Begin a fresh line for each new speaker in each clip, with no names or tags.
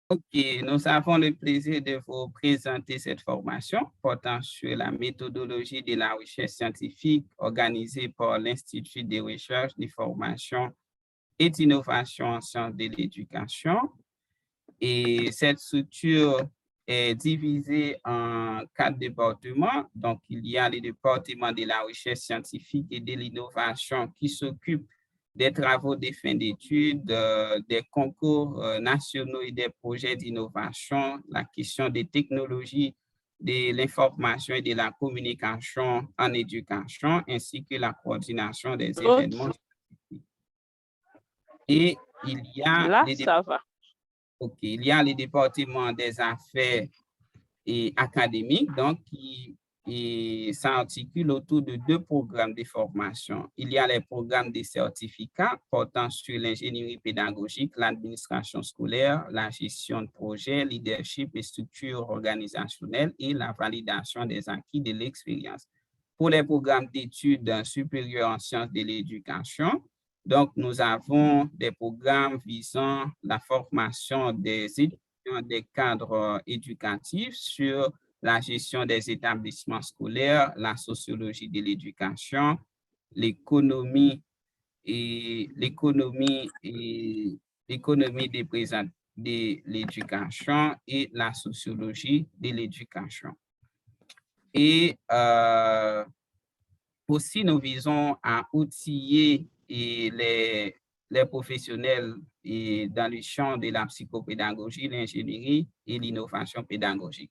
OK, nous avons le plaisir de vous présenter cette formation portant sur la méthodologie de la recherche scientifique organisée par l'Institut de recherche, de formation et d'innovation en sciences de l'éducation. Et cette structure est divisée en 4 départements. Donc, il y a le département de la recherche scientifique et de l'innovation qui s'occupe des travaux de fin d'études, des concours nationaux et des projets d'innovation, la question des technologies de l'information et de la communication en éducation, ainsi que la coordination des événements. Et il y a
Là, ça va.
OK, il y a le département des affaires et académiques, donc qui s'articule autour de 2 programmes de formation. Il y a les programmes de certificats portant sur l'ingénierie pédagogique, l'administration scolaire, la gestion de projet, leadership et structure organisationnelle et la validation des acquis de l'expérience. Pour les programmes d'études supérieures en sciences de l'éducation, donc nous avons des programmes visant la formation des étudiants des cadres éducatifs sur la gestion des établissements scolaires, la sociologie de l'éducation, l'économie et l'économie de l'éducation et la sociologie de l'éducation. Et aussi, nous visons à outiller les professionnels dans le champ de la psychopédagogie, l'ingénierie et l'innovation pédagogique.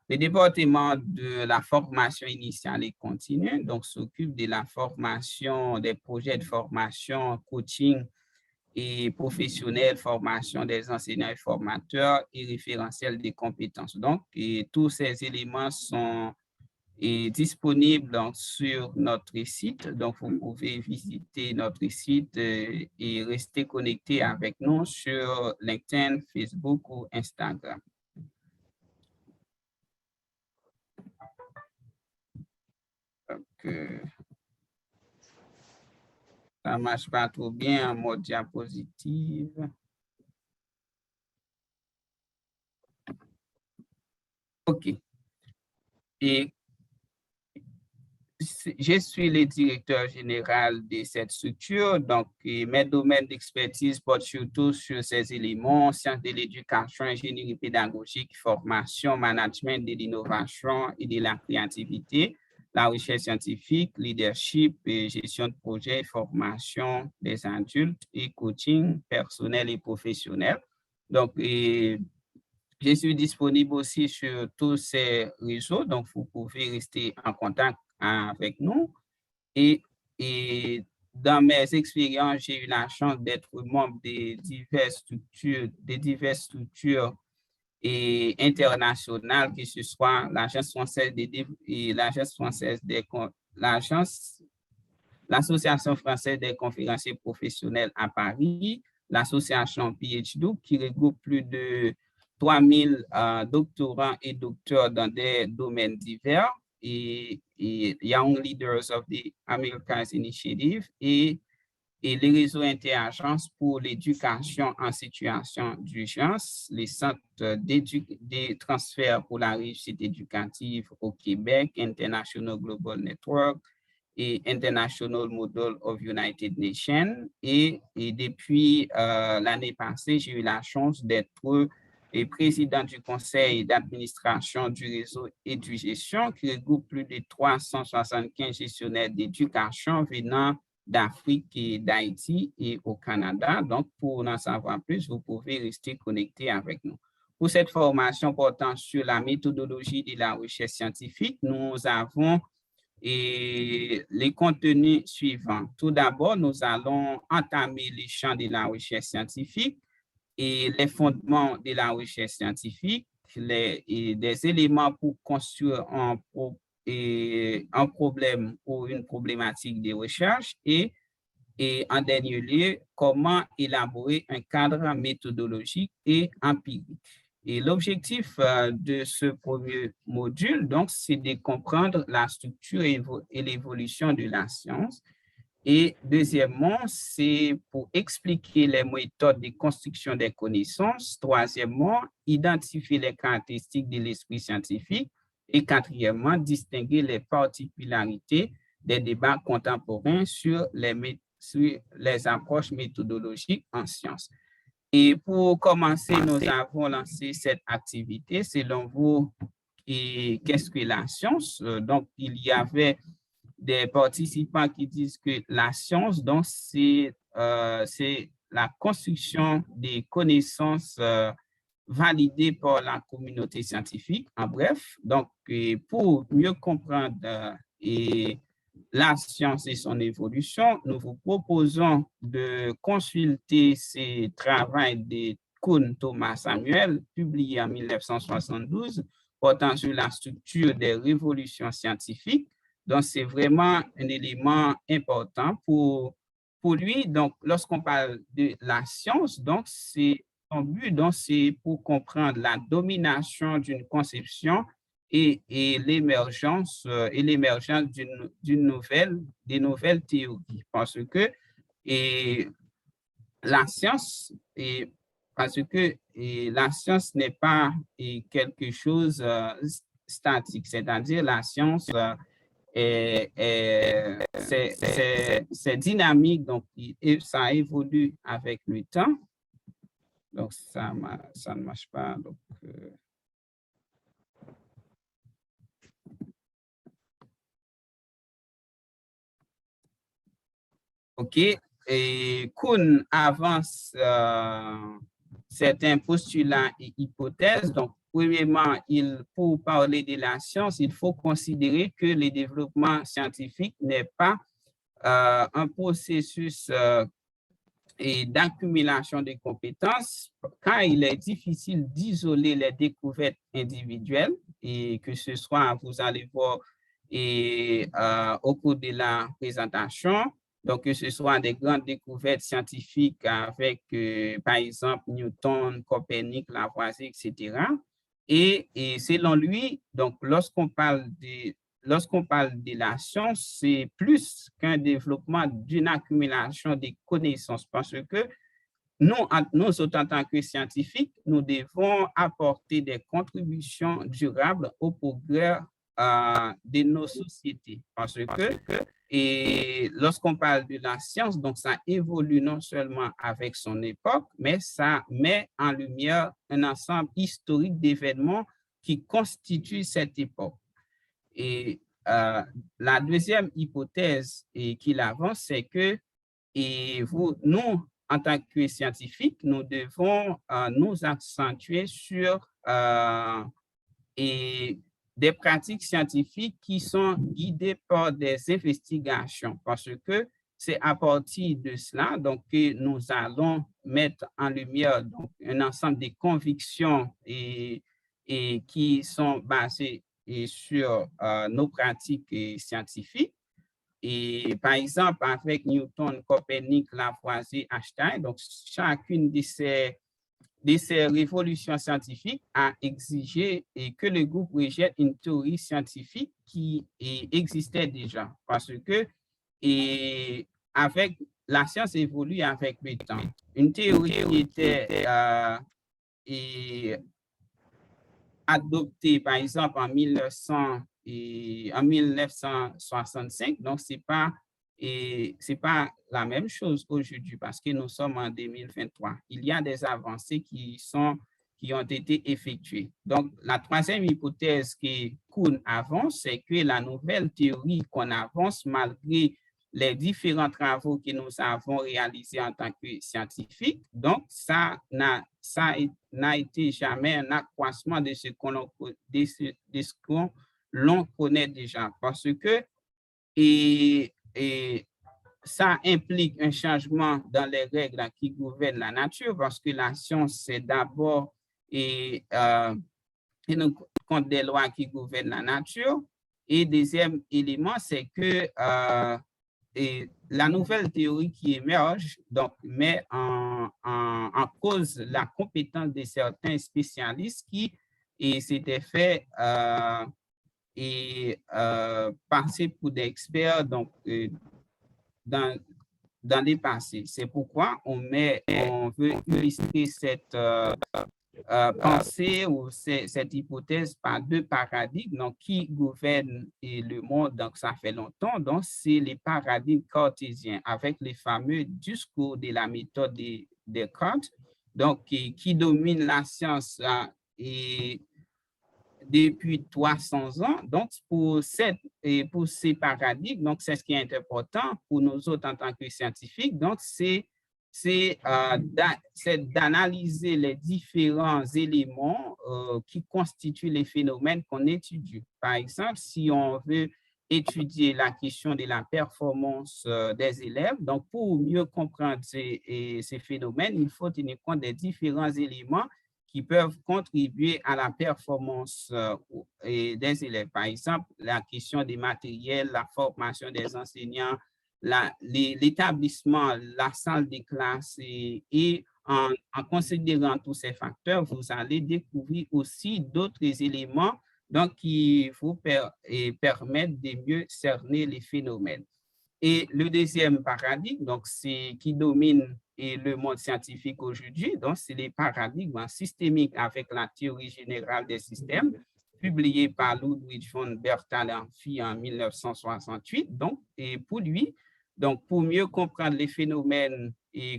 Le département de la formation initiale et continue, donc, s'occupe de la formation, des projets de formation, coaching et professionnel, formation des enseignants et formateurs et référentiel des compétences. Donc, tous ces éléments sont disponible sur notre site. Donc, vous pouvez visiter notre site et rester connecté avec nous sur LinkedIn, Facebook ou Instagram. Donc, ça ne marche pas trop bien en mode diapositive. OK. Et je suis le directeur général de cette structure, donc mes domaines d'expertise portent surtout sur ces éléments, sciences de l'éducation, ingénierie pédagogique, formation, management de l'innovation et de la créativité, la recherche scientifique, leadership et gestion de projet, formation des adultes et coaching personnel et professionnel. Donc, je suis disponible aussi sur tous ces réseaux, donc vous pouvez rester en contact avec nous. Et dans mes expériences, j'ai eu la chance d'être membre de diverses structures et internationales, que ce soit l'Agence française l'Association française des conférenciers professionnels à Paris, l'association PhD qui regroupe plus de 3000 doctorants et docteurs dans des domaines divers, et Young Leaders of the Americas Initiative et les réseaux interagences pour l'éducation en situation d'urgence, les centres de transfert pour la réussite éducative au Québec, International Global Network et International Model of United Nations. Et depuis l'année passée, j'ai eu la chance d'être président du conseil d'administration du réseau Édugestion, qui regroupe plus de 375 gestionnaires d'éducation venant d'Afrique et d'Haïti et au Canada. Donc, pour en savoir plus, vous pouvez rester connecté avec nous. Pour cette formation portant sur la méthodologie de la recherche scientifique, nous avons les contenus suivants. Tout d'abord, nous allons entamer les champs de la recherche scientifique et les fondements de la recherche scientifique, des éléments pour construire un problème ou une problématique de recherche et en dernier lieu, comment élaborer un cadre méthodologique et empirique. Et l'objectif de ce premier module, donc, c'est de comprendre la structure et l'évolution de la science Et deuxièmement, c'est pour expliquer les méthodes de construction des connaissances. Troisièmement, identifier les caractéristiques de l'esprit scientifique. Et quatrièmement, distinguer les particularités des débats contemporains sur les approches méthodologiques en sciences. Et pour commencer, nous avons lancé cette activité. Selon vous, qu'est-ce que la science? Donc, il y avait des participants qui disent que la science, donc, c'est la construction des connaissances validées par la communauté scientifique, en bref. Donc, pour mieux comprendre la science et son évolution, nous vous proposons de consulter ces travaux de Kuhn Thomas Samuel, publiés en 1972, portant sur la structure des révolutions scientifiques. Donc, c'est vraiment un élément important pour lui. Donc, lorsqu'on parle de la science, donc, c'est son but, donc, c'est pour comprendre la domination d'une conception et l'émergence des nouvelles théories. Parce que la science, la science n'est pas quelque chose statique, c'est-à-dire la science c'est dynamique, donc ça évolue avec le temps. Donc, ça ne marche pas. Donc, OK. Et Kuhn avance certains postulats et hypothèses. Donc, premièrement, pour parler de la science, il faut considérer que le développement scientifique n'est pas un processus d'accumulation de compétences, car il est difficile d'isoler les découvertes individuelles, et que ce soit, vous allez voir au cours de la présentation, donc que ce soit des grandes découvertes scientifiques avec, par exemple, Newton, Copernic, Lavoisier, etc. Et selon lui, donc lorsqu'on parle de la science, c'est plus qu'un développement d'une accumulation de connaissances, parce que nous, en tant que scientifiques, nous devons apporter des contributions durables au progrès de nos sociétés. Parce que lorsqu'on parle de la science, donc ça évolue non seulement avec son époque, mais ça met en lumière un ensemble historique d'événements qui constituent cette époque. Et la deuxième hypothèse qu'il avance, c'est que nous, en tant que scientifiques, nous devons nous accentuer sur des pratiques scientifiques qui sont guidées par des investigations, parce que c'est à partir de cela donc, que nous allons mettre en lumière donc, un ensemble de convictions et qui sont basées sur nos pratiques scientifiques. Et par exemple, avec Newton, Copernic, Lavoisier, Einstein, donc chacune de ces révolutions scientifiques a exigé que le groupe rejette une théorie scientifique qui existait déjà. Parce que avec la science évolue avec le temps. Une théorie qui était adoptée, par exemple, en 1965, donc c'est pas la même chose aujourd'hui parce que nous sommes en 2023. Il y a des avancées qui ont été effectuées. Donc, la troisième hypothèse que Kuhn avance, c'est que la nouvelle théorie qu'on avance, malgré les différents travaux que nous avons réalisés en tant que scientifiques, donc ça n'a été jamais un accroissement de ce qu'on connaît déjà, parce que ça implique un changement dans les règles qui gouvernent la nature, parce que la science, c'est d'abord compte des lois qui gouvernent la nature. Et deuxième élément, c'est que la nouvelle théorie qui émerge donc, met en cause la compétence de certains spécialistes qui s'étaient fait passer pour des experts donc, dans, dans les passés. C'est pourquoi on veut illustrer cette pensée ou cette hypothèse par deux paradigmes donc, qui gouvernent le monde, donc ça fait longtemps. Donc, c'est les paradigmes cartésiens avec les fameux discours de la méthode de Descartes, donc qui dominent la science et depuis 300 ans. Donc, pour ces paradigmes, donc c'est ce qui est important pour nous autres en tant que scientifiques. Donc, c'est d'analyser les différents éléments qui constituent les phénomènes qu'on étudie. Par exemple, si on veut étudier la question de la performance des élèves, donc pour mieux comprendre ces phénomènes, il faut tenir compte des différents éléments qui peuvent contribuer à la performance des élèves. Par exemple, la question des matériels, la formation des enseignants, l'établissement, la salle de classe et en considérant tous ces facteurs, vous allez découvrir aussi d'autres éléments donc, qui vous permettent de mieux cerner les phénomènes. Et le deuxième paradigme, donc, qui domine le monde scientifique aujourd'hui, donc, c'est les paradigmes systémiques avec la théorie générale des systèmes, publié par Ludwig von Bertalanffy en 1968. Donc, et pour lui, donc, pour mieux comprendre les phénomènes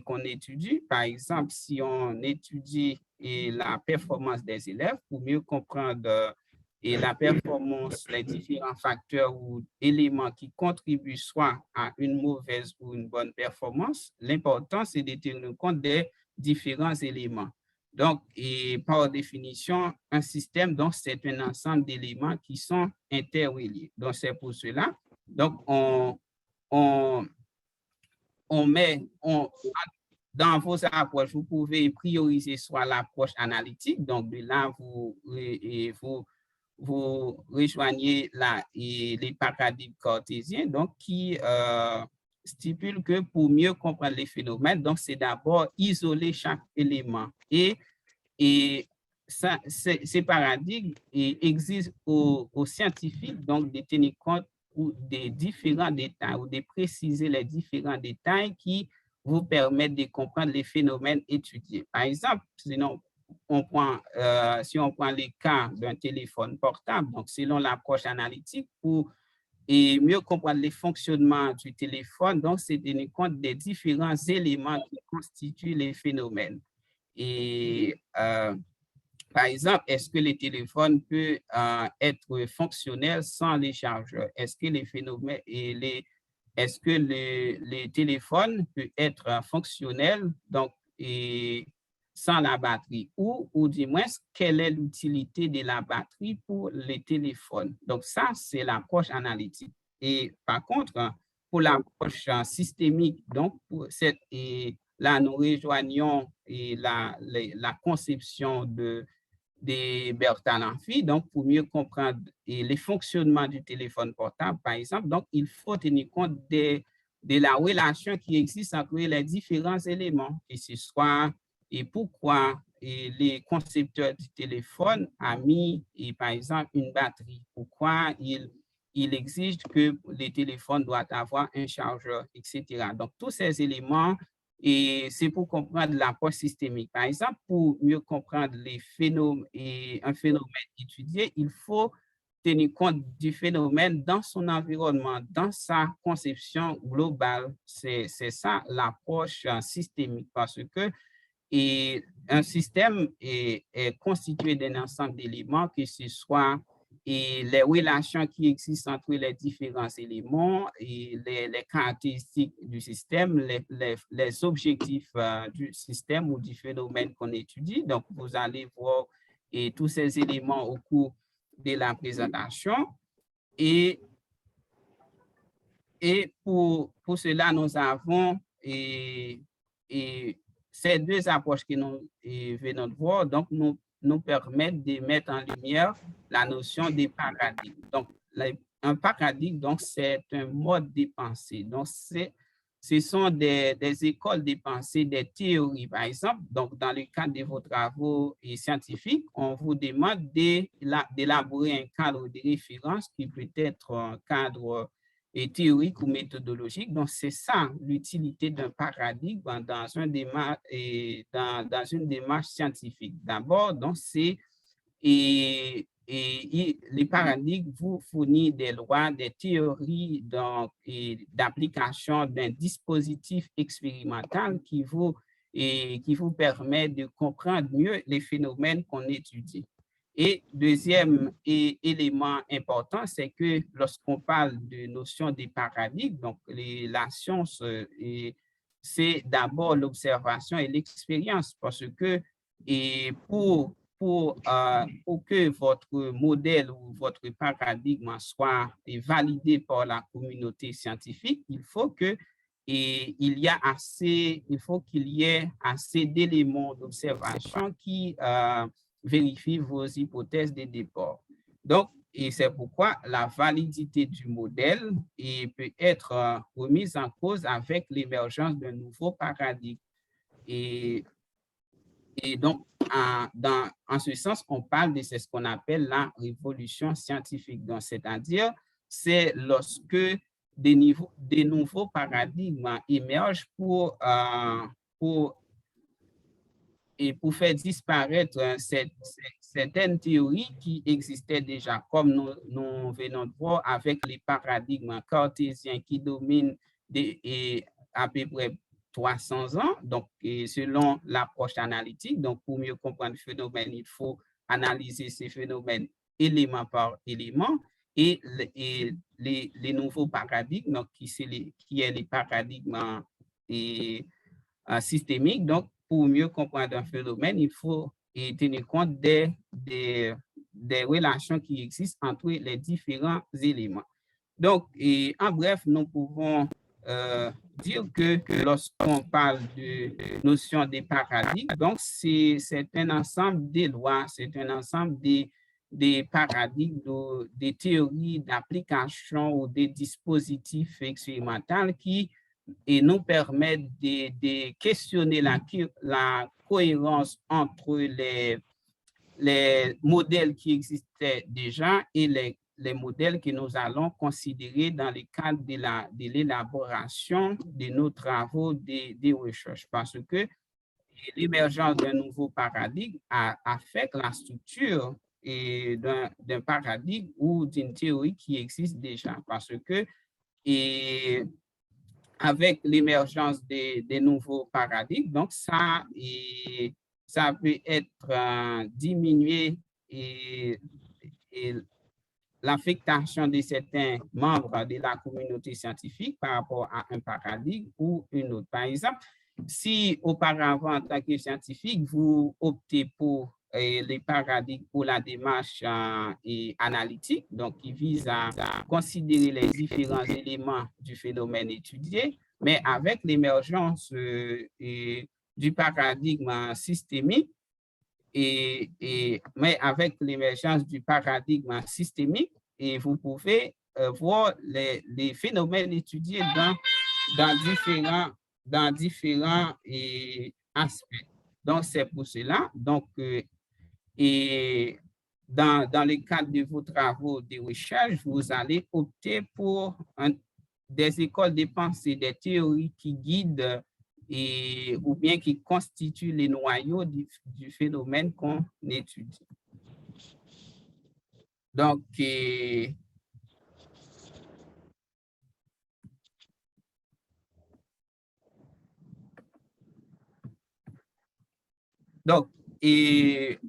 qu'on étudie, par exemple, si on étudie la performance des élèves, pour mieux comprendre et la performance, les différents facteurs ou éléments qui contribuent soit à une mauvaise ou une bonne performance, l'important, c'est de tenir compte des différents éléments. Donc, et par définition, un système, donc, c'est un ensemble d'éléments qui sont interreliés. Donc, c'est pour cela. Donc, dans vos approches, vous pouvez prioriser soit l'approche analytique, donc de là, vous rejoignez les paradigmes cartésiens, donc qui stipulent que pour mieux comprendre les phénomènes, donc c'est d'abord isoler chaque élément. Et ces paradigmes existent aux scientifiques, donc de tenir compte des différents détails ou de préciser les différents détails qui vous permettent de comprendre les phénomènes étudiés. Par exemple, sinon, si on prend les cas d'un téléphone portable, donc selon l'approche analytique, pour mieux comprendre les fonctionnements du téléphone, donc c'est tenir compte des différents éléments qui constituent les phénomènes. Et par exemple, est-ce que le téléphone peut être fonctionnel sans les chargeurs? Est-ce que les phénomènes est-ce que le téléphone peut être fonctionnel donc, sans la batterie ou du moins, quelle est l'utilité de la batterie pour les téléphones? Donc, ça, c'est l'approche analytique. Et par contre, pour l'approche systémique, donc, là, nous rejoignons la conception de Bertalanffy, donc pour mieux comprendre les fonctionnements du téléphone portable, par exemple, donc il faut tenir compte de la relation qui existe entre les différents éléments, que ce soit et pourquoi les concepteurs du téléphone ont mis, par exemple, une batterie, pourquoi il exige que les téléphones doivent avoir un chargeur, etc. Donc, tous ces éléments et c'est pour comprendre l'approche systémique. Par exemple, pour mieux comprendre un phénomène étudié, il faut tenir compte du phénomène dans son environnement, dans sa conception globale. C'est ça l'approche systémique parce que un système est constitué d'un ensemble d'éléments, que ce soit les relations qui existent entre les différents éléments et les caractéristiques du système, les objectifs du système ou du phénomène qu'on étudie. Donc, vous allez voir tous ces éléments au cours de la présentation. Et pour cela, nous avons ces deux approches que nous venons de voir, donc nous permettent de mettre en lumière la notion des paradigmes. Donc, un paradigme, donc, c'est un mode de pensée. Donc, ce sont des écoles de pensée, des théories, par exemple. Donc, dans le cadre de vos travaux scientifiques, on vous demande d'élaborer un cadre de référence qui peut être un cadre théorique ou méthodologique. Donc, c'est ça l'utilité d'un paradigme dans une démarche scientifique. D'abord, donc, c'est les paradigmes vous fournissent des lois, des théories d'application d'un dispositif expérimental qui vous permet de comprendre mieux les phénomènes qu'on étudie. Et deuxième élément important, c'est que lorsqu'on parle de notion des paradigmes, donc la science, c'est d'abord l'observation et l'expérience, parce que pour que votre modèle ou votre paradigme soit validé par la communauté scientifique, il faut qu'il y ait assez d'éléments d'observation qui vérifient vos hypothèses de départ. Donc, et c'est pourquoi la validité du modèle peut être remise en cause avec l'émergence d'un nouveau paradigme. Et donc, en ce sens, on parle de ce qu'on appelle la révolution scientifique. Donc, c'est-à-dire, c'est lorsque des nouveaux paradigmes émergent pour faire disparaître certaines théories qui existaient déjà, comme nous venons de voir avec les paradigmes cartésiens qui dominent à peu près 300 ans, donc selon l'approche analytique. Donc, pour mieux comprendre le phénomène, il faut analyser ces phénomènes élément par élément, et les nouveaux paradigmes, donc, qui est les paradigmes systémiques. Donc, pour mieux comprendre un phénomène, il faut tenir compte des relations qui existent entre les différents éléments. Donc, en bref, nous pouvons dire que lorsqu'on parle de notion des paradigmes, donc c'est un ensemble de lois, c'est un ensemble des paradigmes, des théories d'application ou des dispositifs expérimentaux qui nous permettent de questionner la cohérence entre les modèles qui existaient déjà et les modèles que nous allons considérer dans le cadre de l'élaboration de nos travaux de recherche, parce que l'émergence d'un nouveau paradigme affecte la structure d'un paradigme ou d'une théorie qui existe déjà, parce que avec l'émergence des nouveaux paradigmes, donc ça peut être diminué et l'affectation de certains membres de la communauté scientifique par rapport à un paradigme ou une autre. Par exemple, si auparavant, en tant que scientifique, vous optez pour les paradigmes pour la démarche analytique, donc qui vise à considérer les différents éléments du phénomène étudié, mais avec l'émergence du paradigme systémique, mais avec l'émergence du paradigme systémique, et vous pouvez voir les phénomènes étudiés dans différents aspects. Donc, c'est pour cela. Donc, et dans le cadre de vos travaux de recherche, vous allez opter pour des écoles de pensée, des théories qui guident ou bien qui constituent les noyaux du phénomène qu'on étudie. Donc,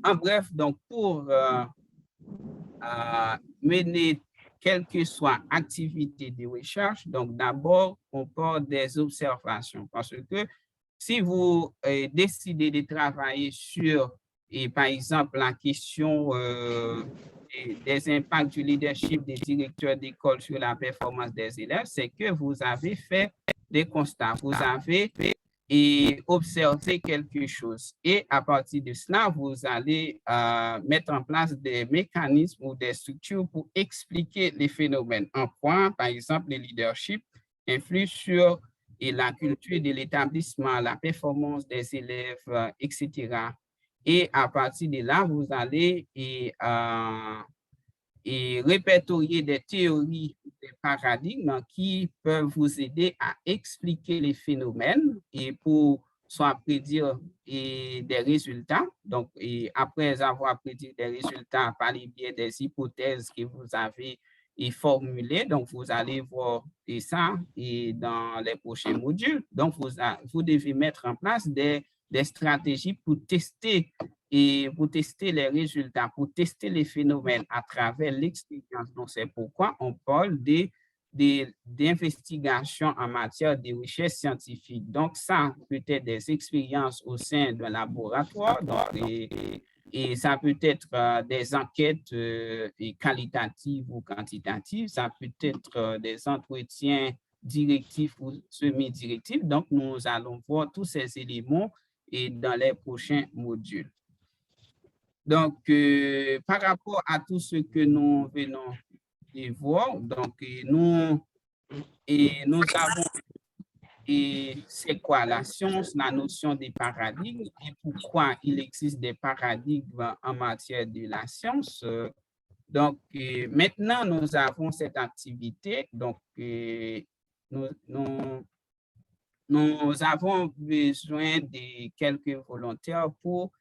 en bref, donc pour mener quelle que soit activité de recherche, donc d'abord, on part des observations, parce que si vous décidez de travailler sur, par exemple, la question des impacts du leadership des directeurs d'école sur la performance des élèves, c'est que vous avez fait des constats, vous avez observé quelque chose. Et à partir de cela, vous allez mettre en place des mécanismes ou des structures pour expliquer les phénomènes. En quoi, par exemple, le leadership influe sur la culture de l'établissement, la performance des élèves, etc. Et à partir de là, vous allez et répertorier des théories, des paradigmes qui peuvent vous aider à expliquer les phénomènes et pour soit prédire des résultats. Donc, et après avoir prédit des résultats par les biais des hypothèses que vous avez formulées, donc vous allez voir ça dans les prochains modules. Donc, vous devez mettre en place des stratégies pour tester les résultats, pour tester les phénomènes à travers l'expérience. Donc, c'est pourquoi on parle d'investigation en matière de recherche scientifique. Donc, ça peut être des expériences au sein d'un laboratoire, et ça peut être des enquêtes qualitatives ou quantitatives, ça peut être des entretiens directifs ou semi-directifs. Donc, nous allons voir tous ces éléments dans les prochains modules. Donc, par rapport à tout ce que nous venons de voir, donc nous avons c'est quoi la science, la notion des paradigmes et pourquoi il existe des paradigmes en matière de la science. Donc, maintenant, nous avons cette activité. Donc, nous avons besoin de quelques volontaires pour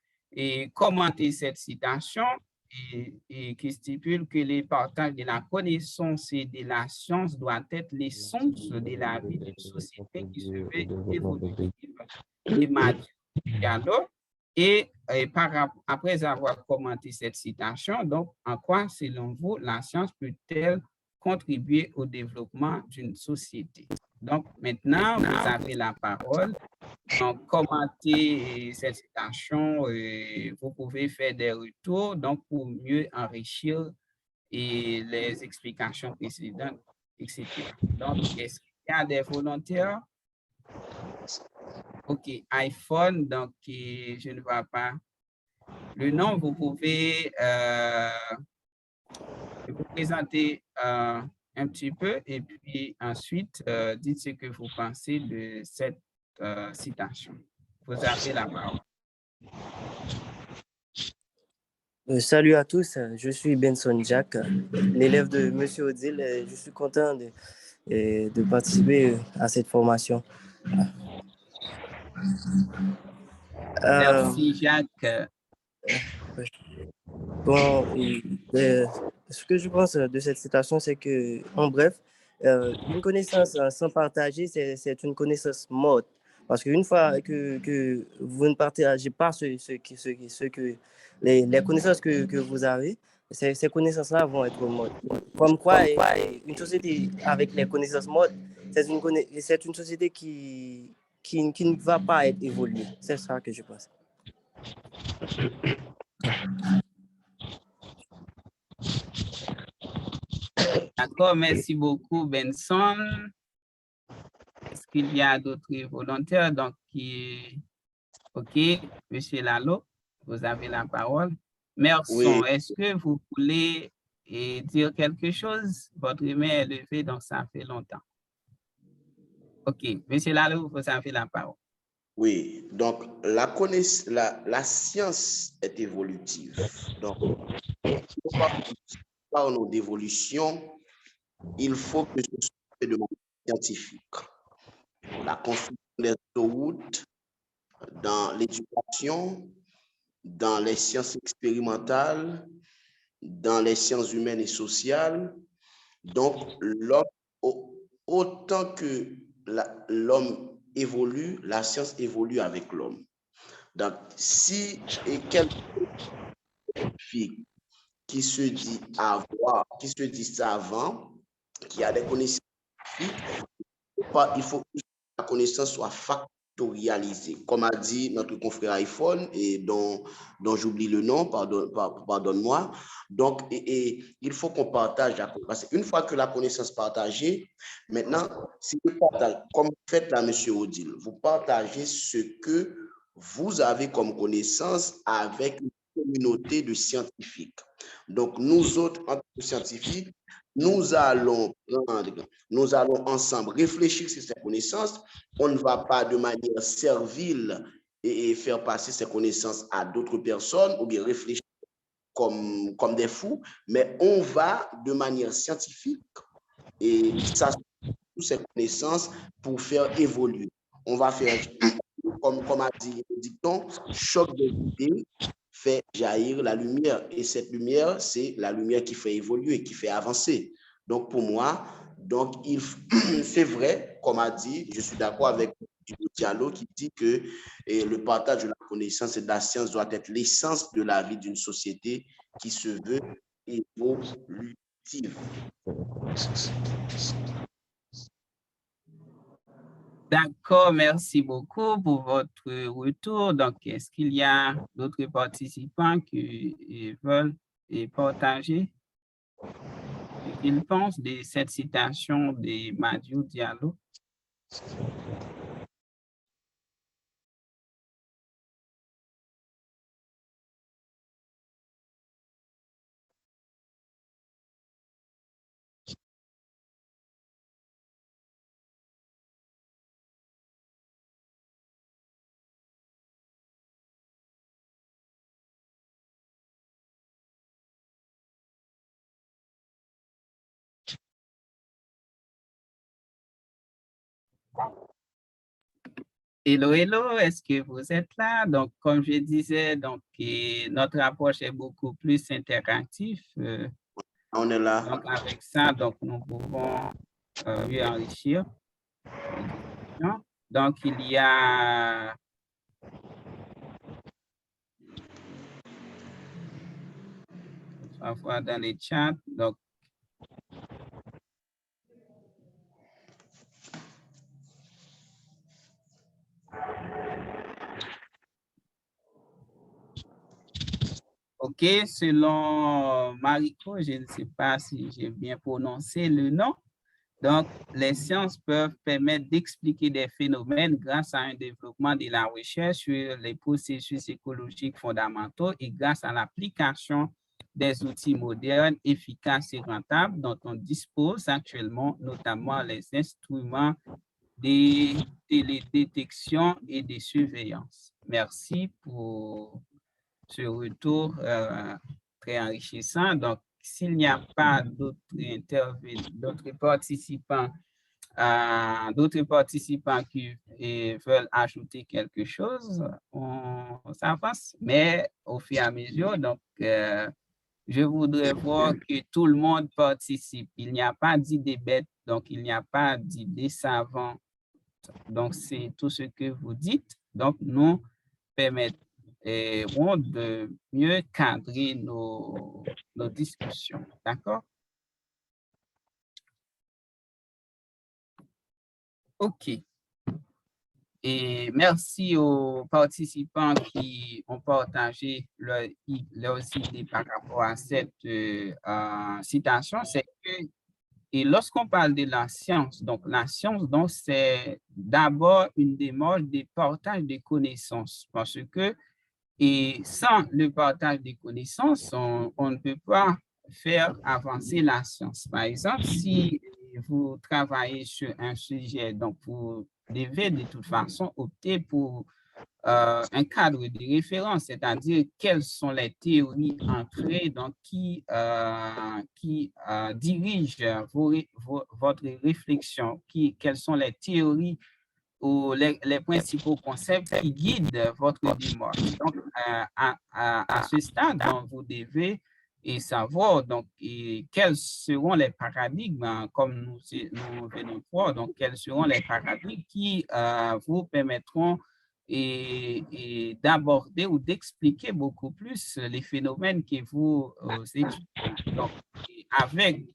commenter cette citation et qui stipule que les partages de la connaissance et de la science doivent être l'essence de la vie d'une société qui se veut évolutive et mature. Et après avoir commenté cette citation, donc, en quoi, selon vous, la science peut-elle contribuer au développement d'une société? Donc, maintenant, vous avez la parole. Donc, commentez cette citation, vous pouvez faire des retours donc pour mieux enrichir les explications précédentes, etc. Donc, est-ce qu'il y a des volontaires? OK, iPhone, donc je ne vois pas le nom. Vous pouvez vous présenter un petit peu et puis ensuite dites ce que vous pensez de cette citation. Vous avez la parole.
Salut à tous, je suis Benson Jack, l'élève de M. Odile. Je suis content de participer à cette formation.
Merci Jacques.
Bon, ce que je pense de cette citation, c'est que, en bref, une connaissance sans partager, c'est une connaissance morte. Parce qu'une fois que vous ne partagez pas les connaissances que vous avez, ces connaissances-là vont être mortes. Comme quoi, une société avec les connaissances mortes, c'est une société qui ne va pas être évoluée. C'est ça que je pense.
D'accord, merci beaucoup Benson. Est-ce qu'il y a d'autres volontaires? Donc, OK, Monsieur Lalo, vous avez la parole. Merci. Oui. Est-ce que vous voulez dire quelque chose? Votre main est levée, donc ça fait longtemps. OK, Monsieur Lalo, vous avez la parole.
Oui, donc la science est évolutive. Donc, pour parler d'évolution, il faut que ce soit de manière scientifique. La construction des autoroutes, dans l'éducation, dans les sciences expérimentales, dans les sciences humaines et sociales. Donc, l'homme, autant que l'homme évolue, la science évolue avec l'homme. Donc, si quelqu'un qui se dit savant, qui a des connaissances scientifiques, il faut que la connaissance soit factorialisée. Comme a dit notre confrère iPhone, et dont j'oublie le nom, pardonne-moi. Donc, il faut qu'on partage la connaissance. Une fois que la connaissance est partagée, maintenant, si vous partagez, comme vous faites là, M. Odile, vous partagez ce que vous avez comme connaissance avec une communauté de scientifiques. Donc, nous autres, en tant que scientifiques, nous allons ensemble réfléchir sur ces connaissances. On ne va pas de manière servile et faire passer ces connaissances à d'autres personnes ou bien réfléchir comme des fous, mais on va de manière scientifique et ça toutes ces connaissances pour faire évoluer. On va faire, comme a dit le dicton, choc des idées fait jaillir la lumière. Et cette lumière, c'est la lumière qui fait évoluer, qui fait avancer. Donc, pour moi, c'est vrai, comme a dit, je suis d'accord avec Diallo qui dit que le partage de la connaissance et de la science doit être l'essence de la vie d'une société qui se veut évolutive.
D'accord, merci beaucoup pour votre retour. Donc, est-ce qu'il y a d'autres participants qui veulent partager ce qu'ils pensent de cette citation de Mamadou Diallo? Hello, hello, est-ce que vous êtes là? Donc, comme je disais, donc, notre approche est beaucoup plus interactive.
On est là.
Donc, avec ça, donc, nous pouvons mieux enrichir. Donc, il y a on va voir dans les chats. Donc, OK, selon Mariko, je ne sais pas si j'ai bien prononcé le nom. Donc, les sciences peuvent permettre d'expliquer des phénomènes grâce à un développement de la recherche sur les processus écologiques fondamentaux et grâce à l'application des outils modernes, efficaces et rentables dont on dispose actuellement, notamment les instruments de télédétection et de surveillance. Merci pour ce retour très enrichissant. Donc, s'il n'y a pas d'autres participants qui veulent ajouter quelque chose, on s'avance, mais au fur et à mesure, donc, je voudrais voir que tout le monde participe. Il n'y a pas d'idée bête, donc il n'y a pas d'idée savante. Donc, c'est tout ce que vous dites. Donc, nous permettons de mieux cadrer nos discussions. D'accord? OK. Et merci aux participants qui ont partagé leurs idées par rapport à cette citation. C'est que, et lorsqu'on parle de la science, donc la science, donc c'est d'abord une démarche de partage des connaissances parce que et sans le partage des connaissances, on ne peut pas faire avancer la science. Par exemple, si vous travaillez sur un sujet, donc vous devez de toute façon opter pour un cadre de référence, c'est-à-dire quelles sont les théories ancrées donc, qui dirigent votre réflexion, quelles sont les théories ou les principaux concepts qui guident votre démarche. Donc, à ce stade, donc, vous devez savoir donc, quels seront les paradigmes, comme nous venons de voir, donc quels seront les paradigmes qui vous permettront d'aborder ou d'expliquer beaucoup plus les phénomènes que vous étudiez. Donc, avec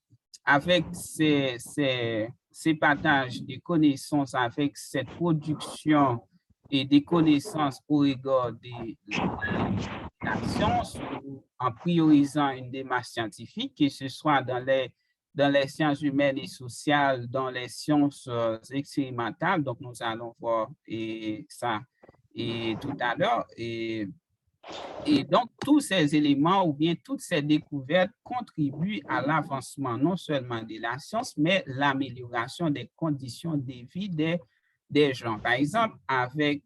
ces partages de connaissances, avec cette production et des connaissances au regard de la science, en priorisant une démarche scientifique, que ce soit dans les sciences humaines et sociales, dans les sciences expérimentales. Donc, nous allons voir ça tout à l'heure. Et donc, tous ces éléments ou bien toutes ces découvertes contribuent à l'avancement non seulement de la science, mais l'amélioration des conditions de vie des gens. Par exemple, avec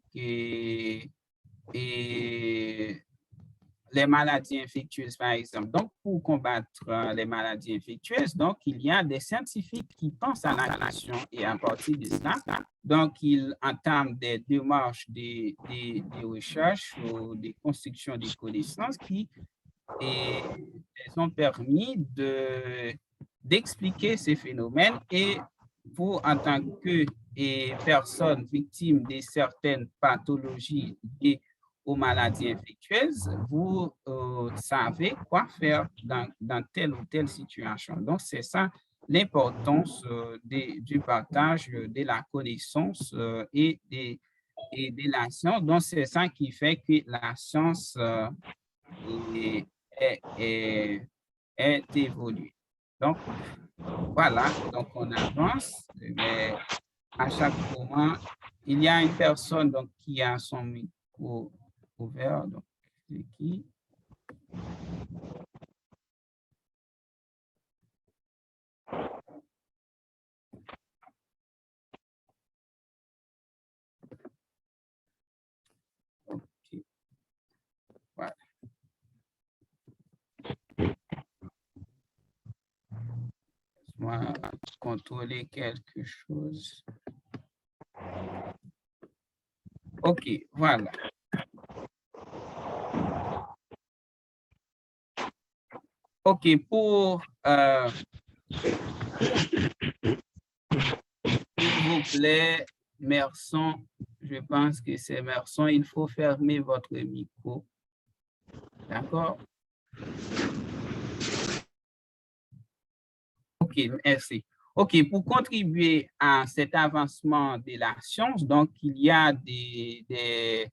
les maladies infectieuses, par exemple. Donc, pour combattre les maladies infectieuses, donc, il y a des scientifiques qui pensent à la question et à partir de cela, donc, ils entament des démarches, des recherches ou des constructions de connaissances qui les ont permis d'expliquer ces phénomènes et pour, en tant que personnes victimes de certaines pathologies liées aux maladies infectieuses, vous savez quoi faire dans telle ou telle situation. Donc, c'est ça l'importance du partage de la connaissance et de la science. Donc, c'est ça qui fait que la science est évoluée. Donc, voilà, donc on avance, mais à chaque moment, il y a une personne donc, qui a son micro ouvert. Donc, c'est qui? Okay. Voilà. Laisse-moi contrôler quelque chose. OK, voilà. OK, pour s'il vous plaît, Merson, je pense que c'est Merson, il faut fermer votre micro. D'accord? OK, merci. OK, pour contribuer à cet avancement de la science, donc il y a des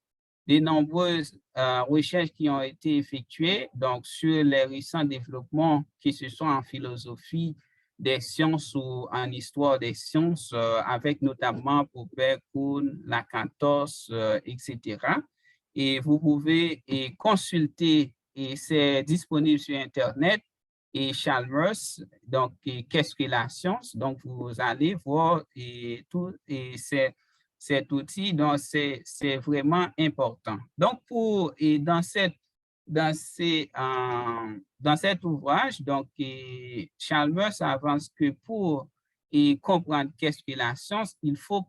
nombreuses recherches qui ont été effectuées donc, sur les récents développements, que ce soit en philosophie des sciences ou en histoire des sciences, avec notamment Popper, Kuhn, Lakatos, etc. Et vous pouvez consulter, et c'est disponible sur Internet, et Chalmers, donc qu'est-ce que la science? Donc, vous allez voir et tout, et cet outil, donc c'est vraiment important. Donc, dans cet ouvrage, donc Chalmers avance que pour comprendre qu'est-ce que la science, il faut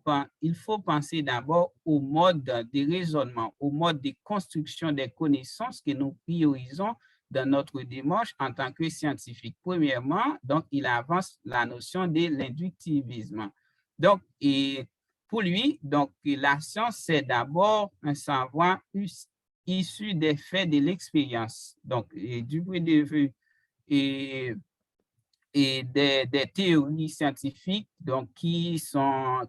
penser d'abord au mode de raisonnement, au mode de construction des connaissances que nous priorisons dans notre démarche en tant que scientifique. Premièrement, donc, il avance la notion de l'inductivisme. Donc, pour lui, donc, la science, c'est d'abord un savoir issu des faits de l'expérience. Donc, du point de vue et des théories scientifiques donc, qui sont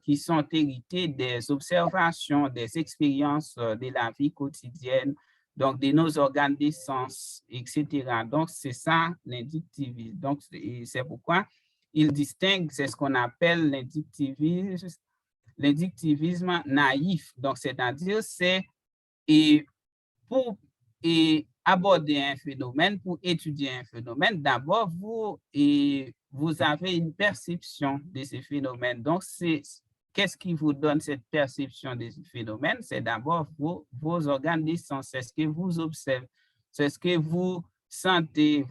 héritées des observations, des expériences de la vie quotidienne, donc de nos organes de sens, etc. Donc, c'est ça l'inductivisme. Donc, c'est pourquoi il distingue, c'est ce qu'on appelle l'inductivisme naïf. Donc, c'est-à-dire, c'est pour aborder un phénomène, pour étudier un phénomène, d'abord, vous avez une perception de ce phénomène. Donc, qu'est-ce qui vous donne cette perception de ce phénomène? C'est d'abord vos organes de sens, c'est ce que vous observez, c'est ce que vous sentez,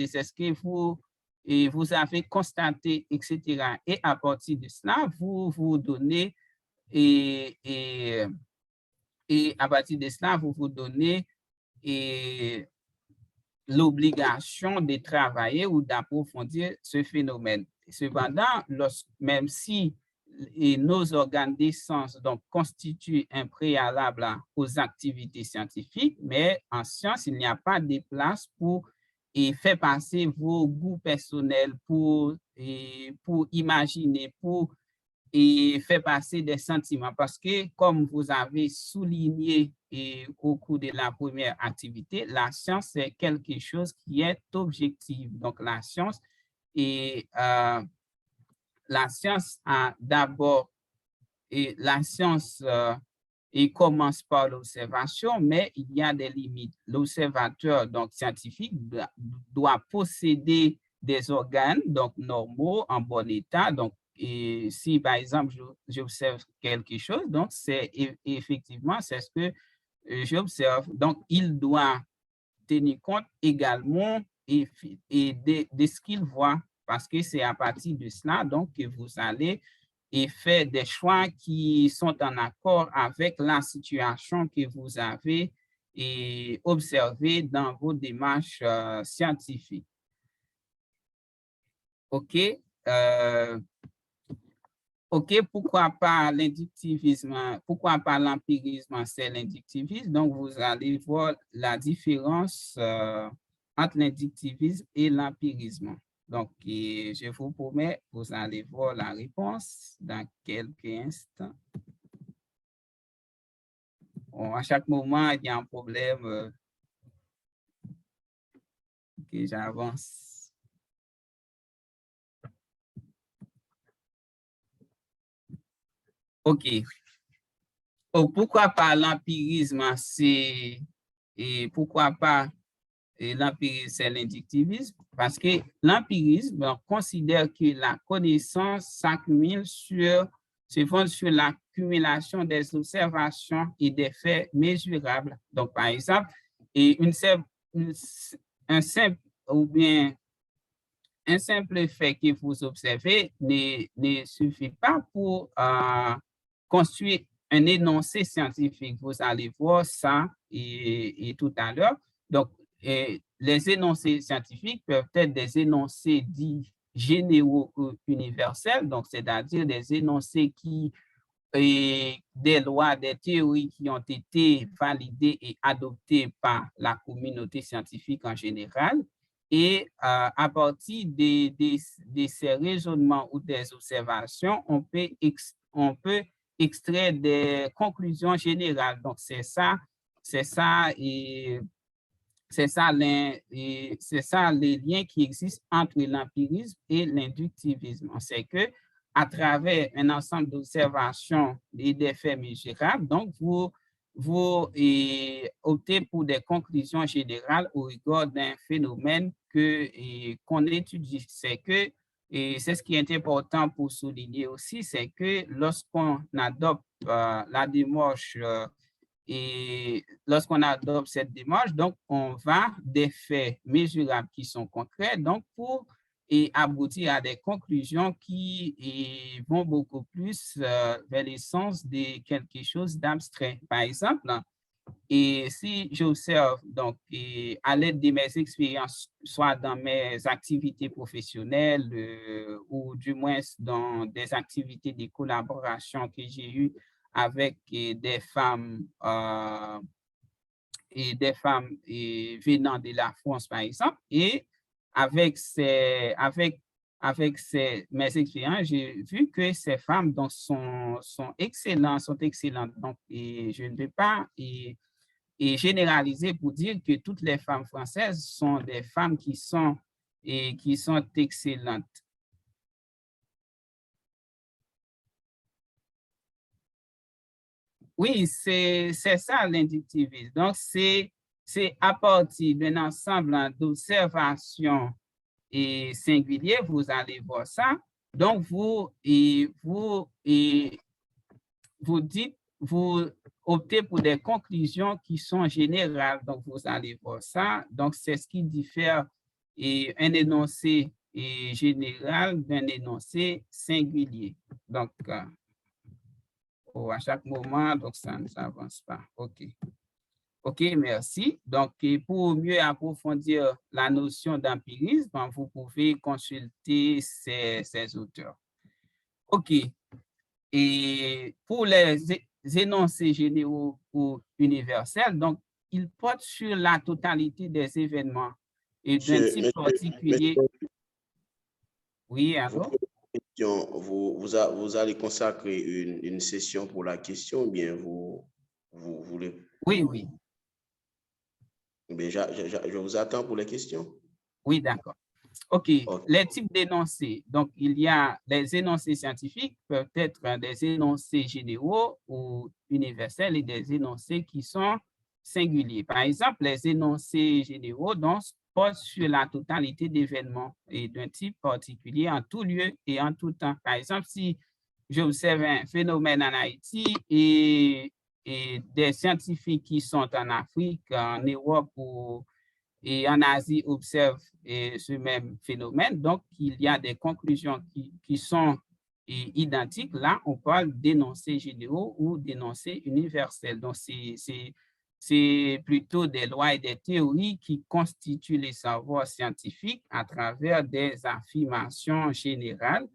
c'est ce que vous avez constaté, etc. Et à partir de cela, vous donnez et à partir de cela, vous vous donnez l'obligation de travailler ou d'approfondir ce phénomène. Cependant, même si nos organes de sens donc, constituent un préalable aux activités scientifiques, mais en science, il n'y a pas de place pour faire passer vos goûts personnels, pour imaginer, pour faire passer des sentiments parce que, comme vous avez souligné au cours de la première activité, la science, c'est quelque chose qui est objectif. Donc, la science a d'abord, la science commence par l'observation, mais il y a des limites. L'observateur, donc scientifique, doit posséder des organes donc normaux, en bon état, donc et si, par exemple, j'observe quelque chose, donc c'est effectivement, c'est ce que j'observe. Donc, il doit tenir compte également de ce qu'ils voient, parce que c'est à partir de cela donc que vous allez faire des choix qui sont en accord avec la situation que vous avez observée dans vos démarches scientifiques. OK. OK, pourquoi pas l'inductivisme, pourquoi pas l'empirisme, c'est l'inductivisme. Donc, vous allez voir la différence entre l'inductivisme et l'empirisme. Donc, je vous promets, vous allez voir la réponse dans quelques instants. Bon, à chaque moment, il y a un problème. OK, j'avance. OK. Oh, pourquoi pas l'empirisme, pourquoi pas l'empirisme, c'est l'inductivisme? Parce que l'empirisme considère que la connaissance s'accumule se fonde sur l'accumulation des observations et des faits mesurables. Donc, par exemple, un simple fait que vous observez ne suffit pas pour construire un énoncé scientifique. Vous allez voir ça et tout à l'heure. Donc, les énoncés scientifiques peuvent être des énoncés dits généraux ou universels, donc c'est-à-dire des énoncés des lois, des théories qui ont été validées et adoptées par la communauté scientifique en général. Et à partir de ces raisonnements ou des observations, on peut extraire des conclusions générales. Donc, c'est ça les liens qui existent entre l'empirisme et l'inductivisme. C'est que à travers un ensemble d'observations et des faits mesurables, donc vous optez pour des conclusions générales au regard d'un phénomène qu'on étudie. C'est ce qui est important pour souligner aussi, c'est que lorsqu'on adopte la démarche et lorsqu'on adopte cette démarche, donc on va des faits mesurables qui sont concrets, donc pour aboutir à des conclusions qui vont beaucoup plus vers l'essence de quelque chose d'abstrait. Par exemple, et si j'observe donc à l'aide de mes expériences, soit dans mes activités professionnelles ou du moins dans des activités de collaboration que j'ai eues avec des femmes venant de la France, par exemple, et avec mes expériences, j'ai vu que ces femmes donc, sont excellentes. Donc, je ne vais pas généraliser pour dire que toutes les femmes françaises sont des femmes qui sont excellentes. Oui, c'est ça l'inductivisme. Donc, c'est à partir d'un ensemble d'observations singulières, vous allez voir ça. Donc, vous optez pour des conclusions qui sont générales. Donc, vous allez voir ça. Donc, c'est ce qui diffère un énoncé général d'un énoncé singulier. Donc, à chaque moment, donc ça ne s'avance pas. OK. OK, merci. Donc, pour mieux approfondir la notion d'empirisme, vous pouvez consulter ces auteurs. OK. Et pour les énoncés généraux ou universels, donc, ils portent sur la totalité des événements et d'un type particulier. Oui, alors?
Vous allez consacrer une session pour la question ou bien vous voulez?
Oui.
Mais je vous attends pour les questions.
Oui, d'accord. OK. Les types d'énoncés. Donc, il y a les énoncés scientifiques peuvent être des énoncés généraux ou universels et des énoncés qui sont singuliers. Par exemple, les énoncés généraux donc, portent sur la totalité d'événements et d'un type particulier en tout lieu et en tout temps. Par exemple, si j'observe un phénomène en Haïti et des scientifiques qui sont en Afrique, en Europe ou et en Asie observent ce même phénomène. Donc, il y a des conclusions qui sont identiques. Là, on parle d'énoncés généraux ou d'énoncés universels. Donc, c'est plutôt des lois et des théories qui constituent les savoirs scientifiques à travers des affirmations générales.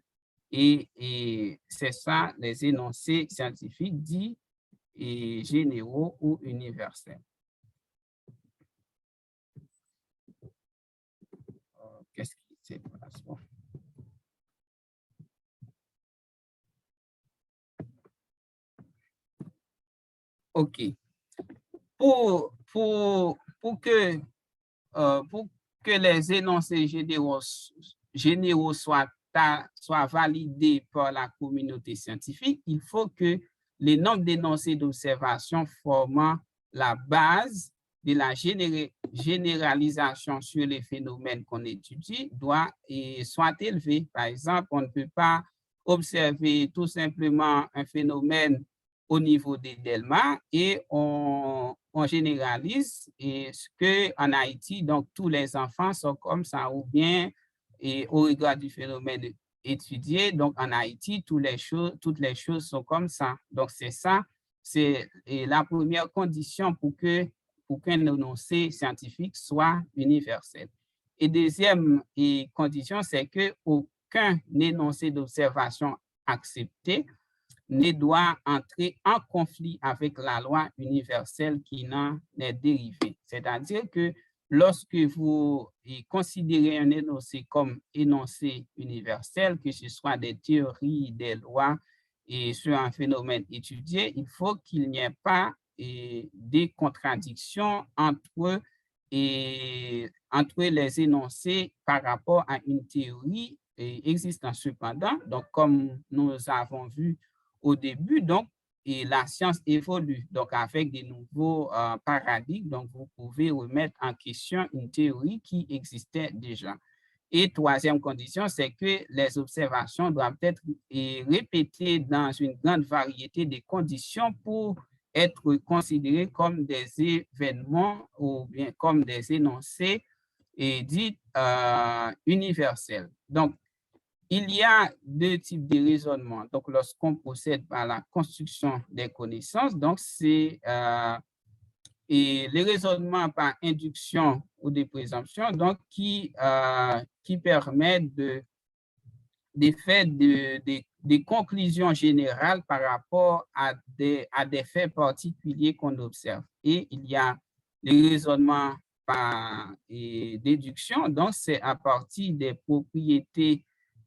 Et c'est ça, les énoncés scientifiques dits généraux ou universels. Qu'est-ce qui se passe? Bon. OK. Pour que les énoncés généraux soient validés par la communauté scientifique, il faut que les nombres d'énoncés d'observation formant la base de la généralisation sur les phénomènes qu'on étudie soit élevé. Par exemple, on ne peut pas observer tout simplement un phénomène au niveau des Delma et on généralise ce qu'en Haïti, donc tous les enfants sont comme ça ou bien au regard du phénomène étudié, donc en Haïti, toutes les choses sont comme ça. Donc c'est ça, c'est la première condition pour qu'un énoncé scientifique soit universel. Et deuxième condition, c'est qu'aucun énoncé d'observation accepté ne doit entrer en conflit avec la loi universelle qui n'en est dérivée. C'est-à-dire que lorsque vous considérez un énoncé comme énoncé universel, que ce soit des théories, des lois et sur un phénomène étudié, il faut qu'il n'y ait pas des contradictions entre les énoncés par rapport à une théorie existant. Cependant, donc comme nous avons vu au début, donc, et la science évolue, donc avec des nouveaux paradigmes, donc vous pouvez remettre en question une théorie qui existait déjà. Et troisième condition, c'est que les observations doivent être répétées dans une grande variété de conditions pour être considérées comme des événements ou bien comme des énoncés dits universels. Donc, il y a deux types de raisonnement. Donc, lorsqu'on procède par la construction des connaissances, donc c'est les raisonnements par induction ou de présomption, donc qui permettent de faire des conclusions générales par rapport à des faits particuliers qu'on observe. Et il y a les raisonnements par déduction, donc c'est à partir des propriétés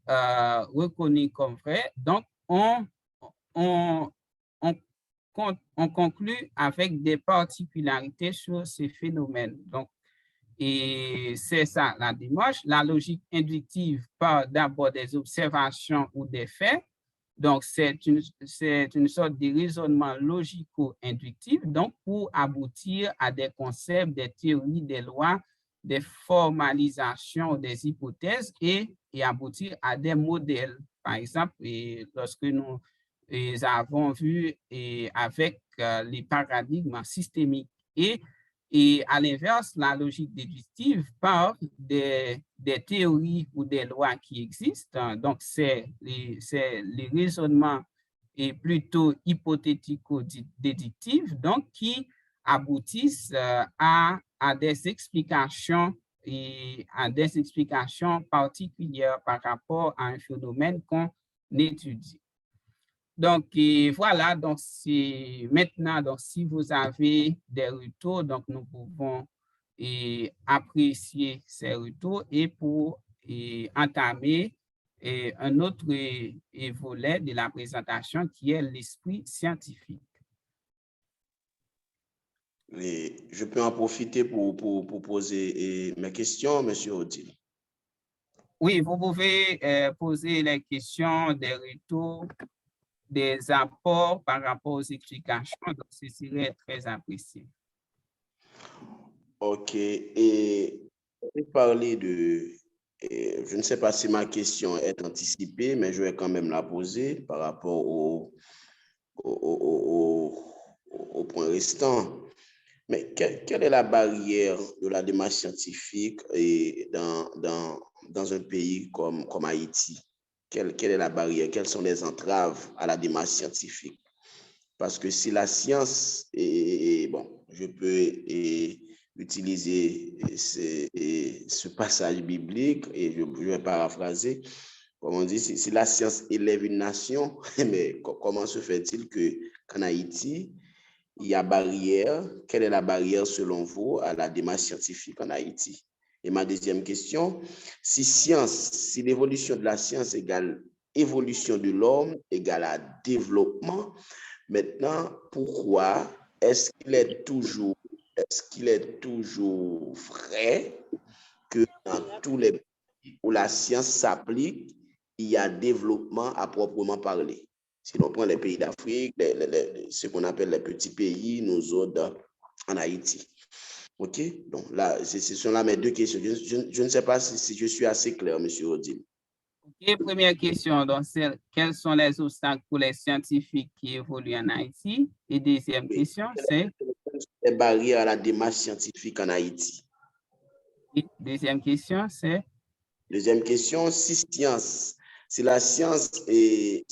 reconnues comme vraies. Donc, on conclut avec des particularités sur ces phénomènes. Donc, et c'est ça la démarche. La logique inductive part d'abord des observations ou des faits. Donc, c'est une sorte de raisonnement logico-inductif, donc pour aboutir à des concepts, des théories, des lois, des formalisations, des hypothèses et aboutir à des modèles. Par exemple, lorsque nous avons vu avec les paradigmes systémiques et à l'inverse, la logique déductive part des théories ou des lois qui existent. Donc, c'est les raisonnements plutôt hypothético-déductifs, donc qui aboutissent à des explications particulières par rapport à un phénomène qu'on étudie. Donc, voilà, donc maintenant, donc, si vous avez des retours, donc nous pouvons apprécier ces retours et pour entamer un autre volet de la présentation qui est l'esprit scientifique.
Je peux en profiter pour poser mes questions, M. Odile.
Oui, vous pouvez poser les questions, des retours, des apports par rapport aux explications, donc ce serait très apprécié.
OK. Et on peut parler de, je ne sais pas si ma question est anticipée, mais je vais quand même la poser par rapport au point restant. Mais quelle est la barrière de la démarche scientifique et dans un pays comme Haïti? Quelle est la barrière? Quelles sont les entraves à la démarche scientifique? Parce que si la science, bon, je peux utiliser ce passage biblique et je vais paraphraser, comme on dit, si la science élève une nation, mais comment se fait-il qu'en Haïti, il y a barrière? Quelle est la barrière selon vous à la démarche scientifique en Haïti? Et ma deuxième question, si l'évolution de la science égale évolution de l'homme égale à développement, maintenant, pourquoi est-ce qu'il est toujours vrai que dans tous les pays où la science s'applique, il y a développement à proprement parler? Si l'on prend les pays d'Afrique, ce qu'on appelle les petits pays, nous autres en Haïti. OK? Donc là, ce sont là mes deux questions. Je ne sais pas si je suis assez clair, M. Odile.
OK, première question, donc, quels sont les obstacles pour les scientifiques qui évoluent en Haïti? Et deuxième question, c'est?
Les barrières à la démarche scientifique en Haïti.
Deuxième question, c'est?
Deuxième question, si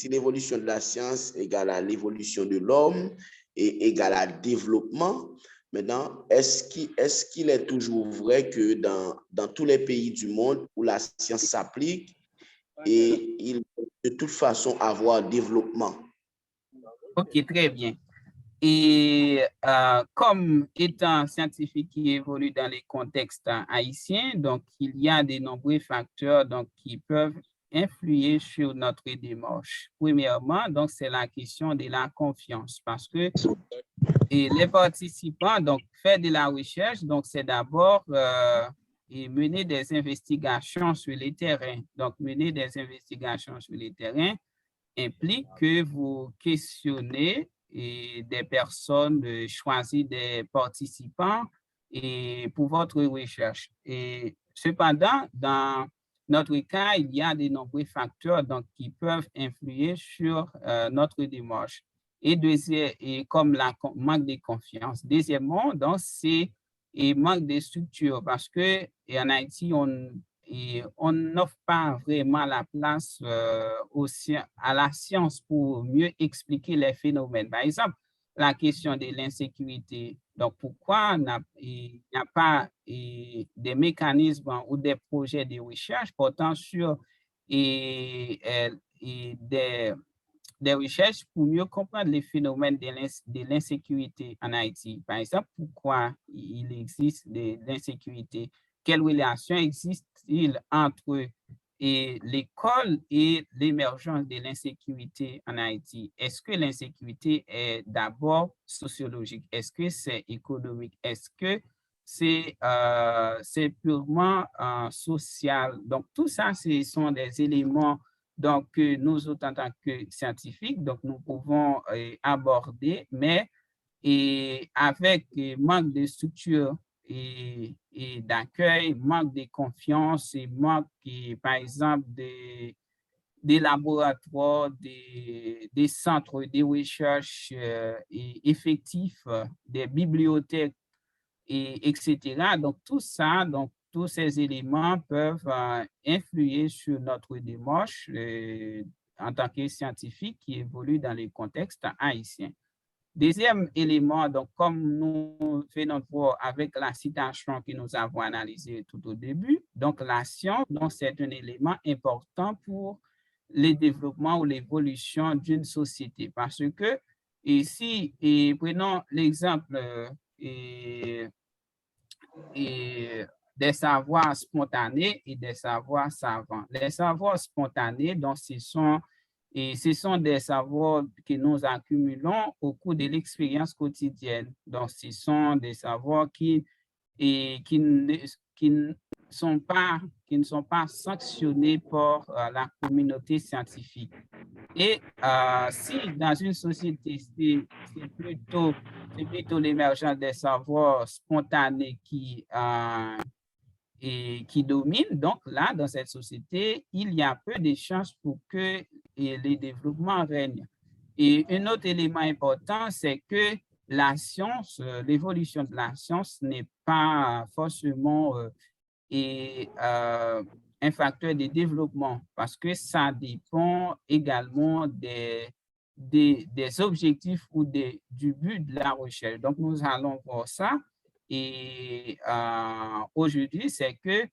l'évolution de la science égale à l'évolution de l'homme et égale à développement, maintenant, est-ce qu'il est toujours vrai que dans tous les pays du monde où la science s'applique, et il peut de toute façon avoir développement?
OK, très bien. Et comme étant scientifique qui évolue dans les contextes haïtiens, donc il y a de nombreux facteurs donc, qui peuvent influer sur notre démarche. Premièrement, donc c'est la question de la confiance parce que les participants donc faire de la recherche, donc c'est d'abord mener des investigations sur les terrains. Donc mener des investigations sur les terrains implique que vous questionnez des personnes, choisir des participants et pour votre recherche. Et cependant, dans notre cas, il y a de nombreux facteurs donc, qui peuvent influer sur notre démarche. Et comme la manque de confiance. Deuxièmement, donc, c'est un manque de structure parce qu'en Haïti, on n'offre pas vraiment la place à la science pour mieux expliquer les phénomènes. Par exemple, la question de l'insécurité. Donc, pourquoi il n'y a pas des mécanismes ou des projets de recherche portant sur des recherches pour mieux comprendre les phénomènes de l'insécurité en Haïti? Par exemple, pourquoi il existe de l'insécurité? Quelle relation existe-t-il entre l'école et l'émergence de l'insécurité en Haïti? Est-ce que l'insécurité est d'abord sociologique? Est-ce que c'est économique? Est-ce que c'est purement social? Donc, tout ça, ce sont des éléments donc, que nous, en tant que scientifiques, donc, nous pouvons aborder, mais avec manque de structure et d'accueil, manque de confiance et manque, par exemple, des laboratoires, des centres de recherche effectifs, des bibliothèques, etc. Donc, tout ça, donc, tous ces éléments peuvent influer sur notre démarche en tant que scientifique qui évolue dans les contextes haïtiens. Deuxième élément, donc, comme nous venons de voir avec la citation que nous avons analysée tout au début, donc la science, donc, c'est un élément important pour le développement ou l'évolution d'une société. Parce que ici, prenons l'exemple des savoirs spontanés et des savoirs savants. Les savoirs spontanés, donc, ce sont des savoirs que nous accumulons au cours de l'expérience quotidienne. Donc, ce sont des savoirs qui ne sont pas sanctionnés par la communauté scientifique. Et si dans une société, c'est plutôt l'émergence des savoirs spontanés qui domine, donc là, dans cette société, il y a peu de chances pour que les développements règnent. Et un autre élément important, c'est que la science, l'évolution de la science n'est pas forcément un facteur de développement parce que ça dépend également des objectifs ou du but de la recherche. Donc, nous allons voir ça. Et aujourd'hui, c'est que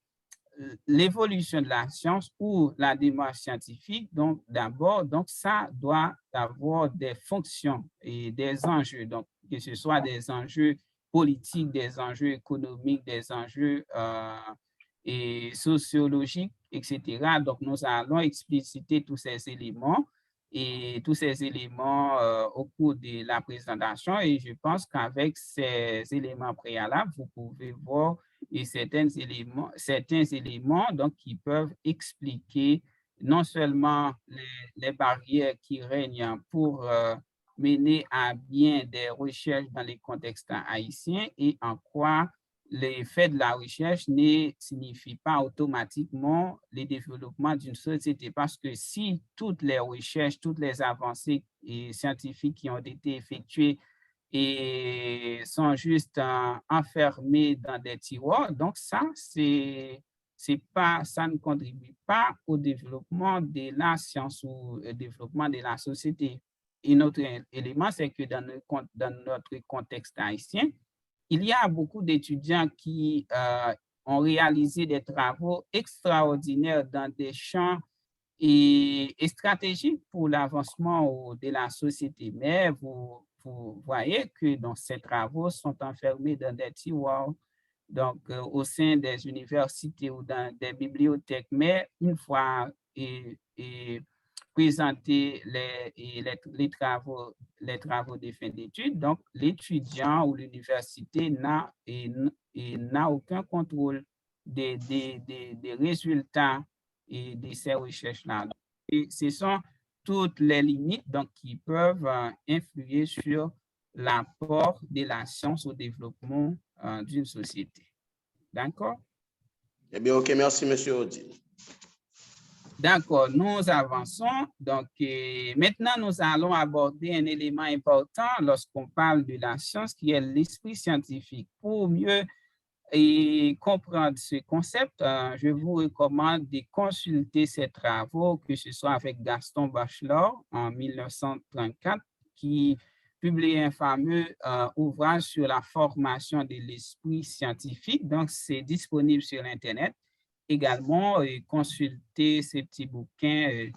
l'évolution de la science ou la démarche scientifique, donc d'abord, donc ça doit avoir des fonctions et des enjeux, donc que ce soit des enjeux politiques, des enjeux économiques, des enjeux et sociologiques, etc. Donc, nous allons expliciter tous ces éléments au cours de la présentation et je pense qu'avec ces éléments préalables, vous pouvez voir et certains éléments donc, qui peuvent expliquer non seulement les barrières qui règnent pour mener à bien des recherches dans les contextes haïtiens et en quoi l'effet de la recherche ne signifie pas automatiquement le développement d'une société parce que si toutes les recherches, toutes les avancées scientifiques qui ont été effectuées et sont juste enfermés dans des tiroirs. Donc, ça ne contribue pas au développement de la science ou au développement de la société. Et notre élément, c'est que dans notre contexte haïtien, il y a beaucoup d'étudiants qui ont réalisé des travaux extraordinaires dans des champs et stratégiques pour l'avancement de la société. Mais vous voyez que dans ces travaux sont enfermés dans des tiroirs, donc au sein des universités ou dans des bibliothèques. Mais une fois présentés les travaux de fin d'études, donc l'étudiant ou l'université n'a aucun contrôle des résultats et de ces recherches-là. Et ce sont toutes les limites donc, qui peuvent influer sur l'apport de la science au développement d'une société. D'accord?
Eh bien, OK, merci, M. Odile.
D'accord, nous avançons. Donc, maintenant, nous allons aborder un élément important lorsqu'on parle de la science, qui est l'esprit scientifique. Pour mieux comprendre ce concept, je vous recommande de consulter ces travaux, que ce soit avec Gaston Bachelor en 1934, qui publie un fameux ouvrage sur la formation de l'esprit scientifique. Donc, c'est disponible sur Internet. Également, consulter ces petits bouquins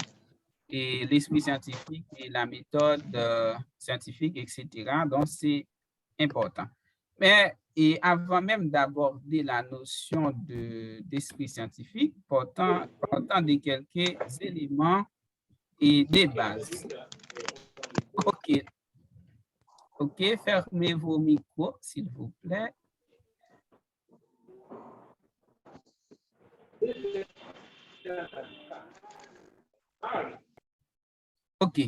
et l'esprit scientifique et la méthode scientifique, etc. Donc, c'est important. Mais et avant même d'aborder la notion d'esprit scientifique, partant de quelques éléments et des bases. OK, fermez vos micros, s'il vous plaît. OK.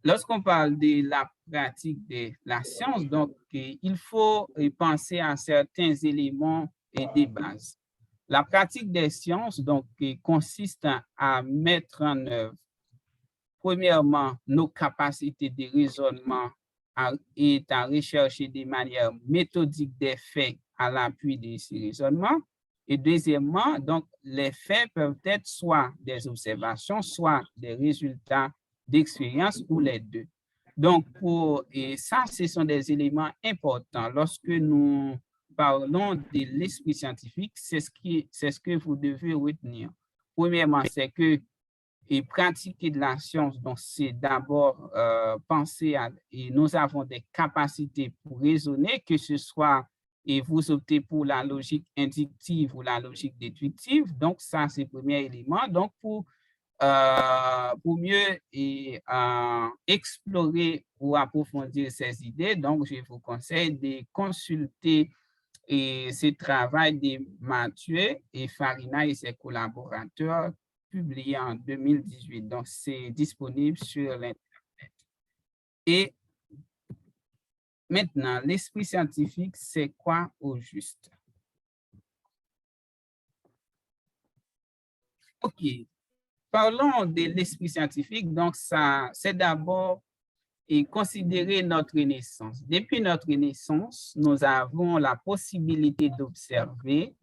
Lorsqu'on parle de la pratique de la science, donc, il faut penser à certains éléments et des bases. La pratique des sciences, donc, consiste à mettre en œuvre, premièrement, nos capacités de raisonnement et à rechercher de manière méthodique des faits à l'appui de ces raisonnements. Et deuxièmement, donc, les faits peuvent être soit des observations, soit des résultats d'expérience ou les deux. Donc, et ça, ce sont des éléments importants. Lorsque nous parlons de l'esprit scientifique, c'est ce que vous devez retenir. Premièrement, c'est que pratiquer de la science, donc c'est d'abord penser et nous avons des capacités pour raisonner, que ce soit et vous optez pour la logique inductive ou la logique déductive. Donc, ça, c'est le premier élément. Donc, pour mieux explorer ou approfondir ces idées, donc, je vous conseille de consulter ce travail de Mathieu et Farina et ses collaborateurs publié en 2018. Donc, c'est disponible sur l'Internet. Et maintenant, l'esprit scientifique, c'est quoi au juste? OK. Parlons de l'esprit scientifique. Donc, ça, c'est d'abord et considérer notre naissance. Depuis notre naissance, nous avons la possibilité d'observer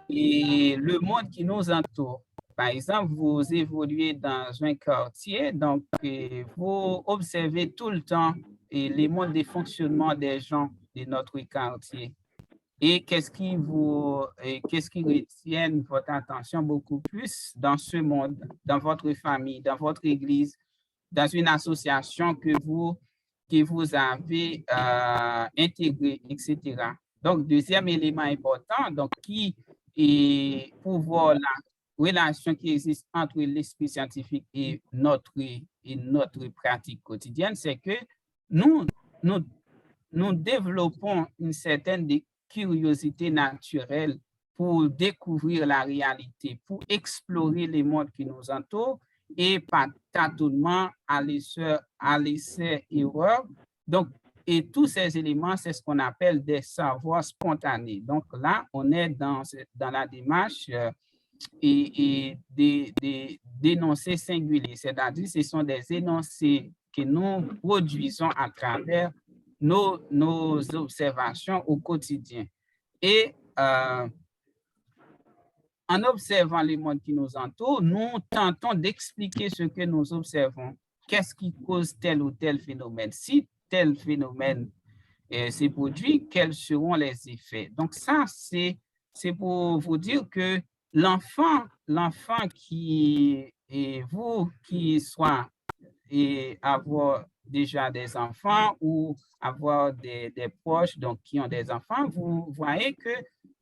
et le monde qui nous entoure. Par exemple, vous évoluez dans un quartier, donc vous observez tout le temps les modes de fonctionnement des gens de notre quartier. Et qu'est-ce qui retient votre attention beaucoup plus dans ce monde, dans votre famille, dans votre église, dans une association que vous avez intégrée, etc. Donc, deuxième élément important, donc qui est pour voir la relation qui existe entre l'esprit scientifique et notre pratique quotidienne, c'est que nous développons une certaine curiosité naturelle pour découvrir la réalité, pour explorer les mondes qui nous entourent et par tâtonnement à l'essai-erreur. Donc, et tous ces éléments, c'est ce qu'on appelle des savoirs spontanés. Donc là, on est dans la démarche d'énoncés singuliers, c'est-à-dire ce sont des énoncés que nous produisons à travers nos observations au quotidien. Et en observant les mondes qui nous entourent, nous tentons d'expliquer ce que nous observons. Qu'est-ce qui cause tel ou tel phénomène? Si tel phénomène s'est produit, quels seront les effets? Donc ça, c'est pour vous dire que l'enfant qui soit avoir déjà des enfants ou avoir des proches donc, qui ont des enfants, vous voyez que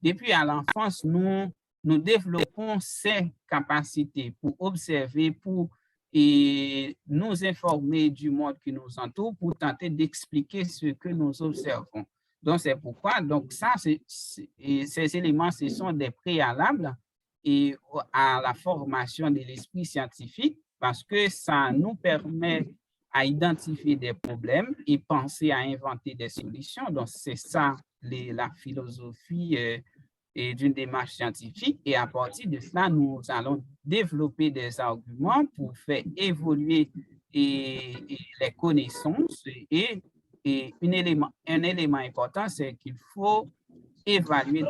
depuis à l'enfance, nous développons ces capacités pour observer, pour nous informer du monde qui nous entoure, pour tenter d'expliquer ce que nous observons. Donc, c'est pourquoi, donc ça, ces éléments, ce sont des préalables à la formation de l'esprit scientifique, parce que ça nous permet à identifier des problèmes et penser à inventer des solutions. Donc, c'est ça la philosophie d'une démarche scientifique. Et à partir de cela, nous allons développer des arguments pour faire évoluer les connaissances. Et un élément important, c'est qu'il faut évaluer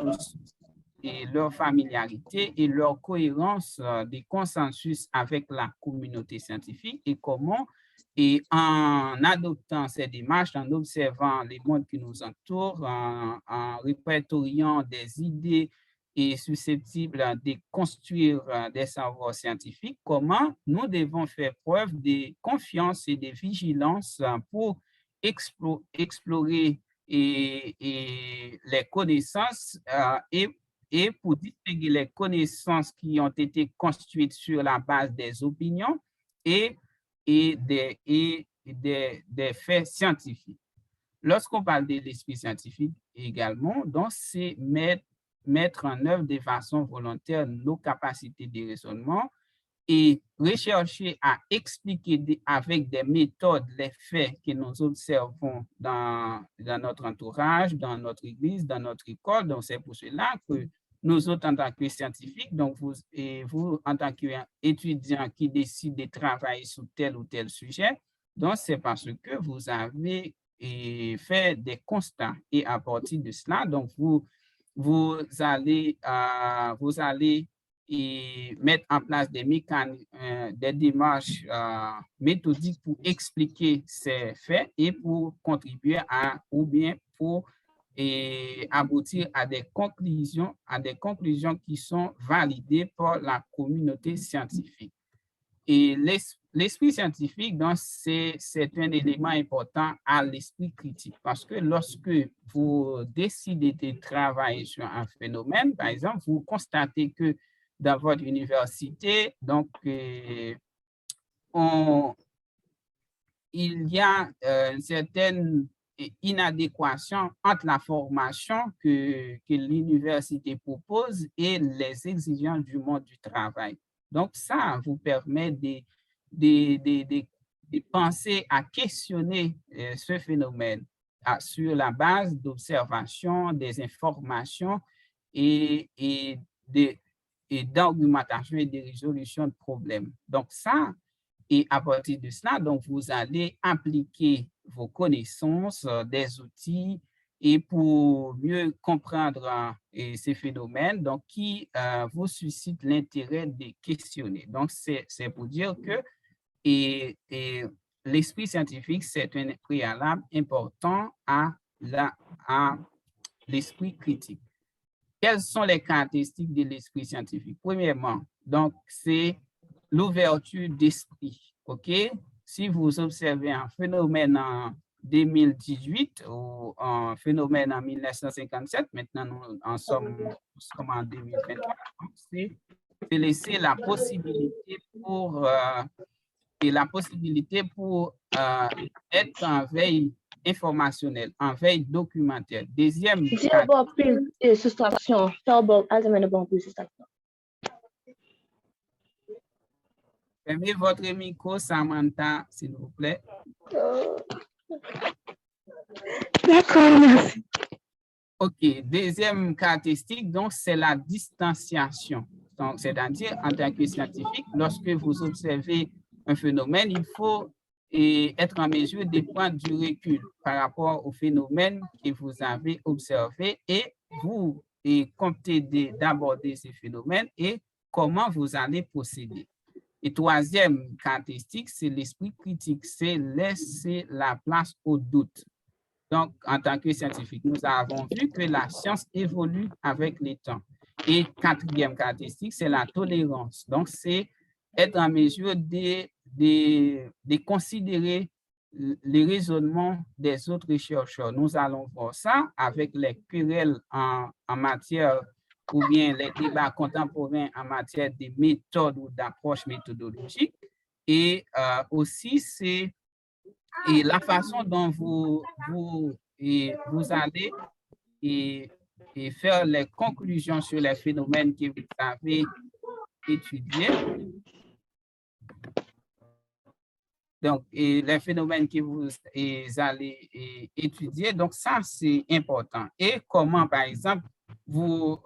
et leur familiarité et leur cohérence des consensus avec la communauté scientifique et comment, et en adoptant ces démarches, en observant les mondes qui nous entourent, en répertoriant des idées et susceptibles de construire des savoirs scientifiques, comment nous devons faire preuve de confiance et de vigilance pour explorer et les connaissances et pour distinguer les connaissances qui ont été construites sur la base des opinions et des faits scientifiques. Lorsqu'on parle de l'esprit scientifique également, donc c'est mettre en œuvre de façon volontaire nos capacités de raisonnement et rechercher à expliquer avec des méthodes les faits que nous observons dans notre entourage, dans notre église, dans notre école. Donc, c'est pour cela que nous autres, en tant que scientifiques, donc vous en tant qu'étudiants qui décident de travailler sur tel ou tel sujet, donc c'est parce que vous avez fait des constats. Et à partir de cela, donc vous allez mettre en place des démarches méthodiques pour expliquer ces faits et pour contribuer ou bien pour aboutir à des conclusions qui sont validées par la communauté scientifique. Et l'esprit scientifique, donc, c'est un élément important à l'esprit critique parce que lorsque vous décidez de travailler sur un phénomène, par exemple, vous constatez que dans votre université, donc, il y a une certaine inadéquation entre la formation que l'université propose et les exigences du monde du travail. Donc, ça vous permet de penser à questionner ce phénomène sur la base d'observations, des informations et d'argumentation et de résolution de problèmes. Donc, ça, Et à partir de cela, donc, vous allez appliquer vos connaissances, des outils, et pour mieux comprendre ces phénomènes, donc, qui vous suscitent l'intérêt de questionner. Donc, c'est pour dire que l'esprit scientifique, c'est un préalable important à l'esprit critique. Quelles sont les caractéristiques de l'esprit scientifique? Premièrement, donc, c'est l'ouverture d'esprit. OK? Si vous observez un phénomène en 2018 ou un phénomène en 1957, maintenant nous sommes en 2023, c'est laisser la possibilité pour être en veille informationnelle, en veille documentaire. Deuxième cas. Fermez votre micro, Samantha, s'il vous plaît.
D'accord, merci.
OK. Deuxième caractéristique, donc, c'est la distanciation. Donc, c'est-à-dire, en tant que scientifique, lorsque vous observez un phénomène, il faut être en mesure de prendre du recul par rapport au phénomène que vous avez observé et vous comptez d'aborder ces phénomènes et comment vous allez procéder. Et troisième caractéristique, c'est l'esprit critique, c'est laisser la place au doute. Donc, en tant que scientifique, nous avons vu que la science évolue avec le temps. Et quatrième caractéristique, c'est la tolérance. Donc, c'est être en mesure de considérer les raisonnements des autres chercheurs. Nous allons voir ça avec les querelles en matière ou bien les débats contemporains en matière de méthodes ou d'approches méthodologiques. Et aussi, c'est la façon dont vous allez faire les conclusions sur les phénomènes que vous avez étudiés. Donc, les phénomènes que vous allez étudier, donc ça, c'est important. Et comment, par exemple, vous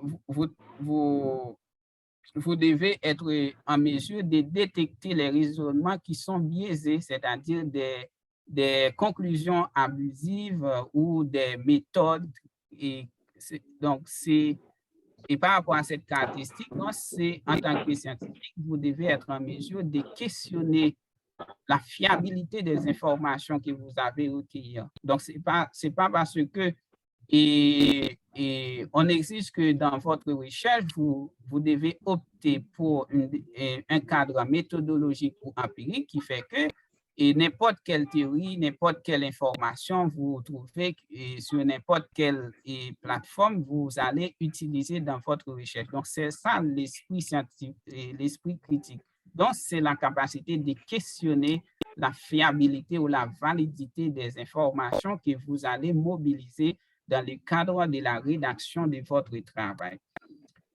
devez être en mesure de détecter les raisonnements qui sont biaisés, c'est-à-dire des conclusions abusives ou des méthodes. Et par rapport à cette caractéristique, c'est en tant que scientifique, vous devez être en mesure de questionner la fiabilité des informations que vous avez recueillies. Donc, c'est pas parce que on exige que dans votre recherche, vous devez opter pour un cadre méthodologique ou empirique qui fait que n'importe quelle théorie, n'importe quelle information vous trouvez sur n'importe quelle plateforme, vous allez utiliser dans votre recherche. Donc, c'est ça l'esprit scientifique et l'esprit critique. Donc, c'est la capacité de questionner la fiabilité ou la validité des informations que vous allez mobiliser dans le cadre de la rédaction de votre travail.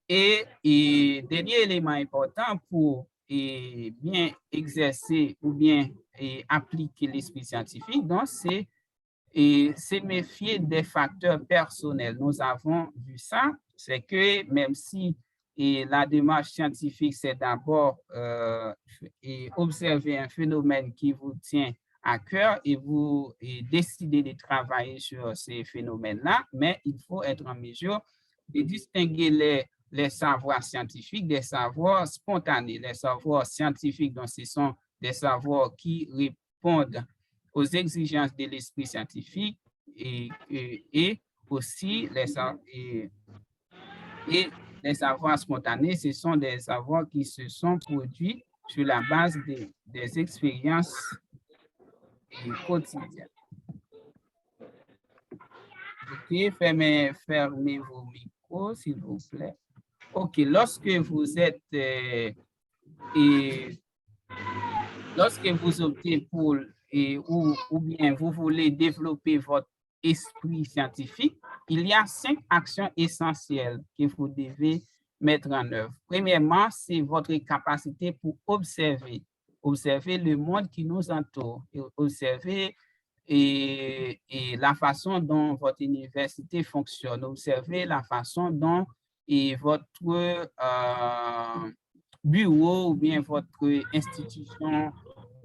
Et dernier élément important pour bien exercer ou bien appliquer l'esprit scientifique, donc c'est se méfier des facteurs personnels. Nous avons vu ça, c'est que même si la démarche scientifique, c'est d'abord observer un phénomène qui vous tient à cœur et vous décidez de travailler sur ces phénomènes-là, mais il faut être en mesure de distinguer les savoirs scientifiques des savoirs spontanés. Les savoirs scientifiques, donc ce sont des savoirs qui répondent aux exigences de l'esprit scientifique et aussi les savoirs spontanés, ce sont des savoirs qui se sont produits sur la base des expériences quotidiennes. OK, fermez vos micros, s'il vous plaît. OK, lorsque vous êtes lorsque vous optez pour ou bien vous voulez développer votre esprit scientifique, il y a 5 actions essentielles que vous devez mettre en œuvre. Premièrement, c'est votre capacité pour observer le monde qui nous entoure, et observer la façon dont votre université fonctionne, observer la façon dont votre bureau ou bien votre institution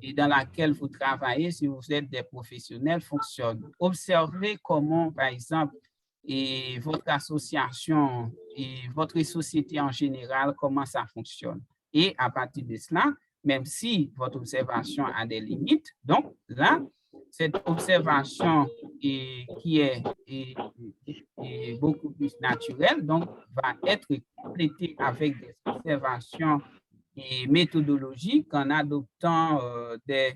et dans laquelle vous travaillez, si vous êtes des professionnels, fonctionne. Observez comment, par exemple, et votre association et votre société en général, comment ça fonctionne. Et à partir de cela, même si votre observation a des limites, donc là, cette observation qui est beaucoup plus naturelle, donc va être complétée avec des observations et méthodologiques en adoptant des...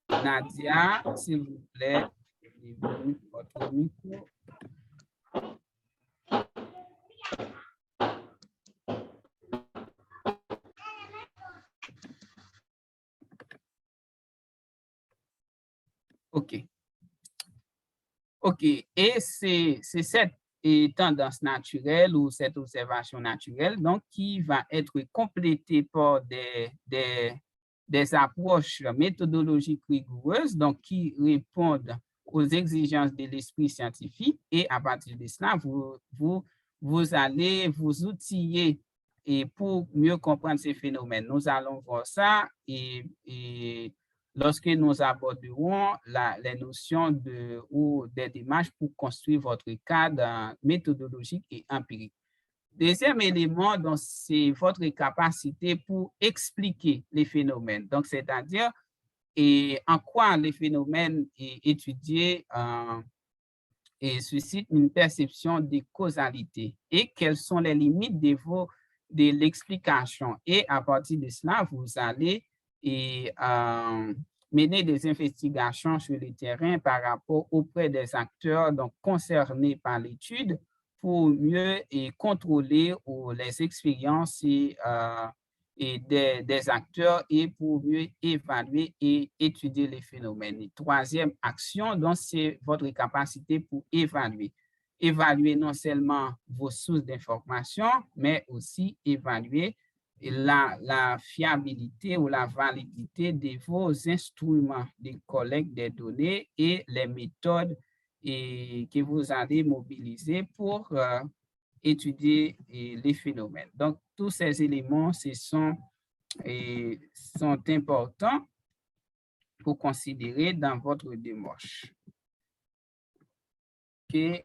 Nadia, s'il vous plaît, votre micro. OK. OK. Et c'est cette tendance naturelle ou cette observation naturelle donc, qui va être complétée par des approches méthodologiques rigoureuses donc, qui répondent aux exigences de l'esprit scientifique. Et à partir de cela, vous allez vous outiller et pour mieux comprendre ces phénomènes. Nous allons voir ça et lorsque nous aborderons les notions ou des démarches pour construire votre cadre méthodologique et empirique. Deuxième élément, c'est votre capacité pour expliquer les phénomènes. Donc, c'est-à-dire en quoi les phénomènes étudiés et suscitent une perception de causalité et quelles sont les limites de l'explication. Et à partir de cela, vous allez mener des investigations sur le terrain par rapport auprès des acteurs donc, concernés par l'étude pour mieux contrôler les expériences et des acteurs et pour mieux évaluer et étudier les phénomènes. Et troisième action, donc, c'est votre capacité pour évaluer. Évaluer non seulement vos sources d'information, mais aussi évaluer la fiabilité ou la validité de vos instruments de collecte des données et les méthodes que vous allez mobiliser pour étudier les phénomènes. Donc, tous ces éléments sont importants pour considérer dans votre démarche. OK.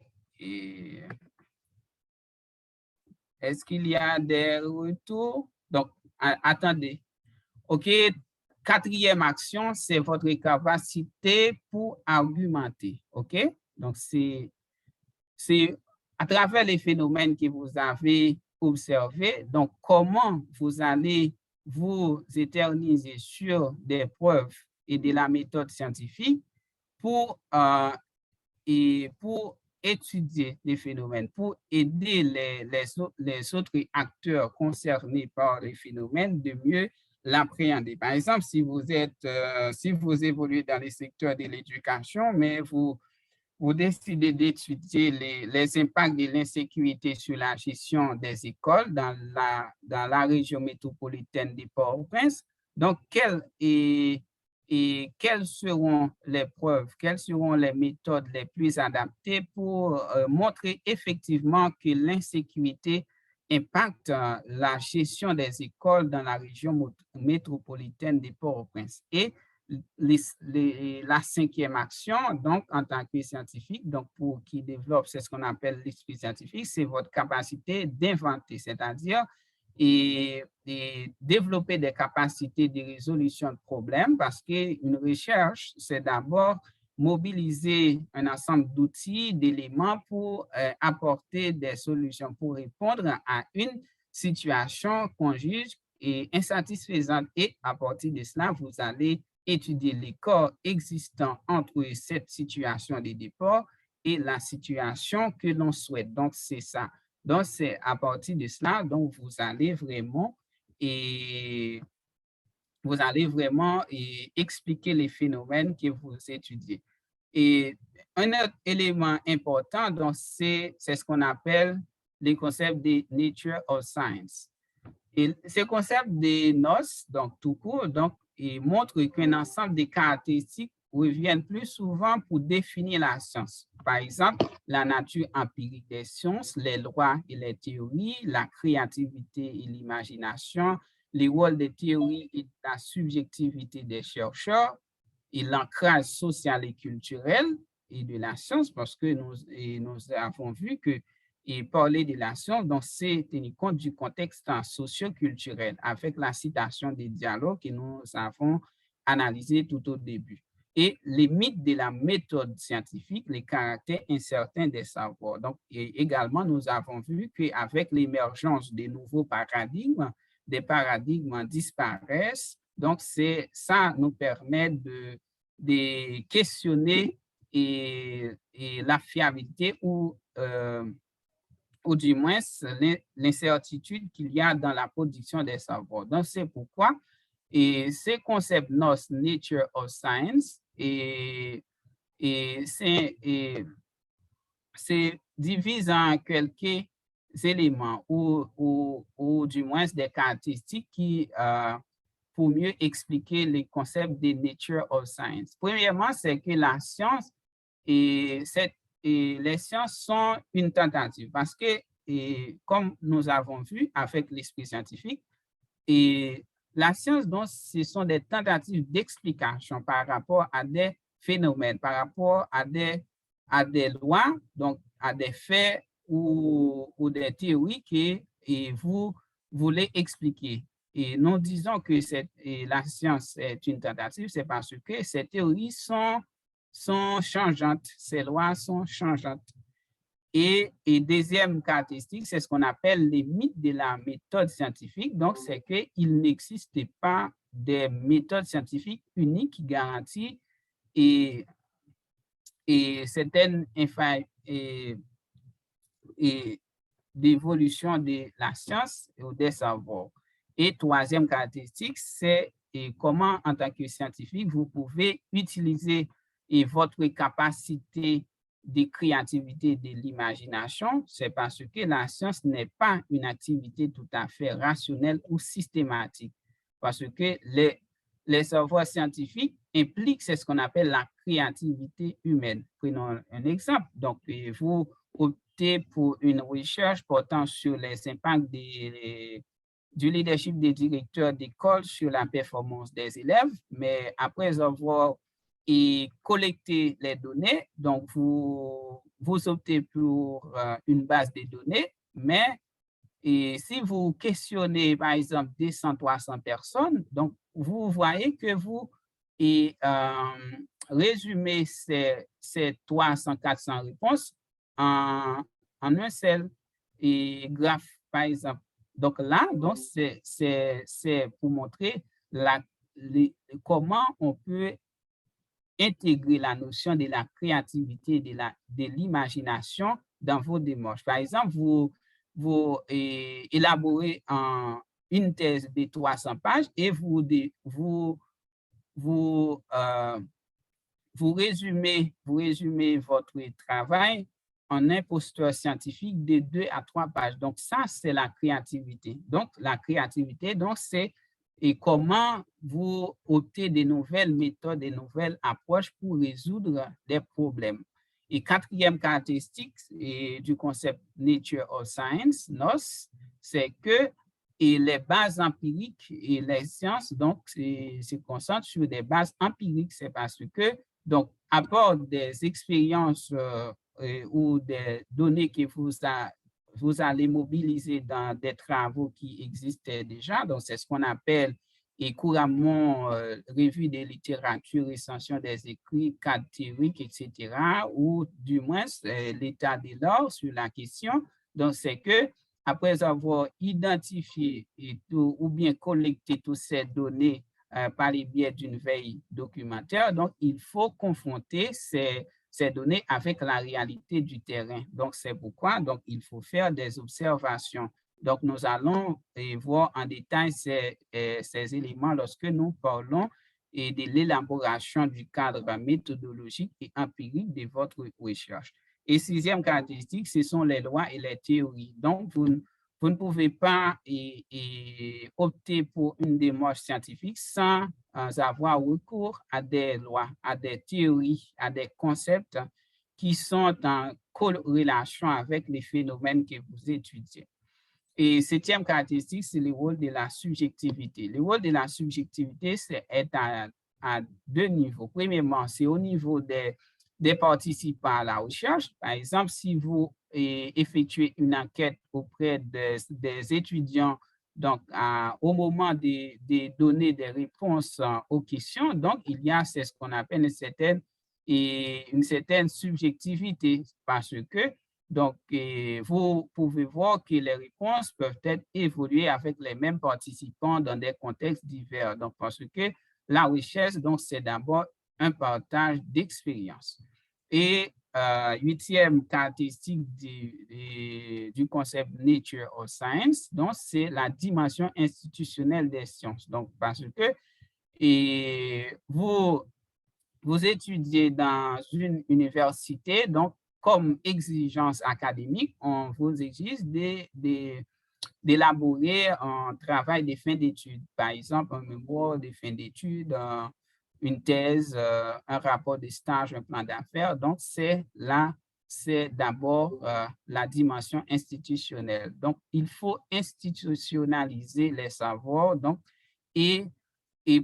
Est-ce qu'il y a des retours? Donc, attendez. OK. Quatrième action, c'est votre capacité pour argumenter. OK. Donc, c'est à travers les phénomènes que vous avez observés, donc comment vous allez vous éterniser sur des preuves et de la méthode scientifique pour étudier les phénomènes, pour aider les autres acteurs concernés par les phénomènes de mieux l'appréhender. Par exemple, si vous évoluez dans le secteur de l'éducation, mais vous décidez d'étudier les impacts de l'insécurité sur la gestion des écoles dans la région métropolitaine de Port-au-Prince. Donc, quelles seront les preuves, quelles seront les méthodes les plus adaptées pour montrer effectivement que l'insécurité impacte la gestion des écoles dans la région métropolitaine de Port-au-Prince. Et la cinquième action, donc en tant que scientifique, donc qui développe ce qu'on appelle l'esprit scientifique, c'est votre capacité d'inventer, c'est-à-dire développer des capacités de résolution de problèmes parce qu'une recherche, c'est d'abord mobiliser un ensemble d'outils, d'éléments pour apporter des solutions, pour répondre à une situation qu'on juge insatisfaisante. Et à partir de cela, vous allez étudier les corps existants entre cette situation de départ et la situation que l'on souhaite. Donc, c'est ça. Donc, c'est à partir de cela, donc vous allez vraiment expliquer les phénomènes que vous étudiez. Et un autre élément important, donc, c'est ce qu'on appelle les concepts de nature of science. Et ce concept de NOS, donc tout court, donc, montre qu'un ensemble de caractéristiques reviennent plus souvent pour définir la science. Par exemple, la nature empirique des sciences, les lois et les théories, la créativité et l'imagination, les rôles des théories et de la subjectivité des chercheurs et l'ancrage social et culturel et de la science, parce que nous avons vu que et parler de la science, donc c'est tenir compte du contexte socio-culturel avec la citation des dialogues que nous avons analysés tout au début. Et les mythes de la méthode scientifique, les caractères incertains des savoirs. Donc, et également, nous avons vu qu'avec l'émergence des nouveaux paradigmes, des paradigmes disparaissent. Donc, ça nous permet de questionner et la fiabilité ou du moins l'incertitude qu'il y a dans la production des savoirs. Donc, c'est pourquoi ces concepts nature of science c'est divise en quelques éléments ou du moins des caractéristiques qui pour mieux expliquer les concepts de nature of science. Premièrement, c'est que la science et les sciences sont une tentative parce que, comme nous avons vu avec l'esprit scientifique, la science, donc, ce sont des tentatives d'explication par rapport à des phénomènes, par rapport à des lois, donc à des faits ou des théories que vous voulez expliquer. Et nous disons que la science est une tentative, c'est parce que ces théories sont changeantes, ces lois sont changeantes. Et deuxième caractéristique, c'est ce qu'on appelle les mythes de la méthode scientifique. Donc, c'est qu'il n'existe pas des méthodes scientifiques uniques qui garantissent certaines d'évolution de la science ou des savoirs. Et troisième caractéristique, c'est comment, en tant que scientifique, vous pouvez utiliser votre capacité de créativité, de l'imagination. C'est parce que la science n'est pas une activité tout à fait rationnelle ou systématique. Parce que les savoirs scientifiques impliquent ce qu'on appelle la créativité humaine. Prenons un exemple. Donc, vous optez pour une recherche portant sur les impacts du leadership des directeurs d'école sur la performance des élèves, mais après avoir collecté les données, donc vous optez pour une base de données, mais si vous questionnez par exemple 200, 300 personnes, donc vous voyez que vous résumez ces 300, 400 réponses en un seul graphe, par exemple. Donc là, donc c'est pour montrer comment on peut intégrer la notion de la créativité, de l'imagination dans vos démarches. Par exemple, vous élaborez une thèse de 300 pages et vous résumez votre travail en un poster scientifique de 2 à 3 pages. Donc, ça, c'est la créativité. Donc, la créativité, donc, c'est comment vous optez de nouvelles méthodes, de nouvelles approches pour résoudre des problèmes. Et quatrième caractéristique du concept Nature of Science, NOS, c'est que les bases empiriques et les sciences, donc, se concentrent sur des bases empiriques. C'est parce que, donc, à part des expériences ou des données que vous allez mobiliser dans des travaux qui existaient déjà. Donc, c'est ce qu'on appelle couramment revue de littérature, recension des écrits, cadres théoriques, etc., ou du moins l'état de l'art sur la question. Donc, c'est que après avoir identifié ou bien collecté toutes ces données par le biais d'une veille documentaire, donc il faut confronter ces données avec la réalité du terrain. Donc, c'est pourquoi il faut faire des observations. Donc, nous allons voir en détail ces éléments lorsque nous parlons de l'élaboration du cadre méthodologique et empirique de votre recherche. Et sixième caractéristique, ce sont les lois et les théories. Donc, vous ne pouvez pas opter pour une démarche scientifique sans avoir recours à des lois, à des théories, à des concepts qui sont en corrélation avec les phénomènes que vous étudiez. Et septième caractéristique, c'est le rôle de la subjectivité. Le rôle de la subjectivité est à deux niveaux. Premièrement, c'est au niveau des participants à la recherche. Par exemple, si vous effectuez une enquête auprès des étudiants, donc au moment de donner des réponses aux questions, donc il y a ce qu'on appelle une certaine subjectivité parce que donc, vous pouvez voir que les réponses peuvent être évoluées avec les mêmes participants dans des contextes divers. Donc, parce que la recherche, donc, c'est d'abord un partage d'expérience. Et huitième caractéristique du concept Nature or Science, donc, c'est la dimension institutionnelle des sciences. Donc, parce que vous étudiez dans une université, donc, comme exigence académique, on vous exige d'élaborer un travail de fin d'études, par exemple un mémoire de fin d'études, une thèse, un rapport de stage, un plan d'affaires. Donc, c'est d'abord la dimension institutionnelle. Donc, il faut institutionnaliser les savoirs. Donc, et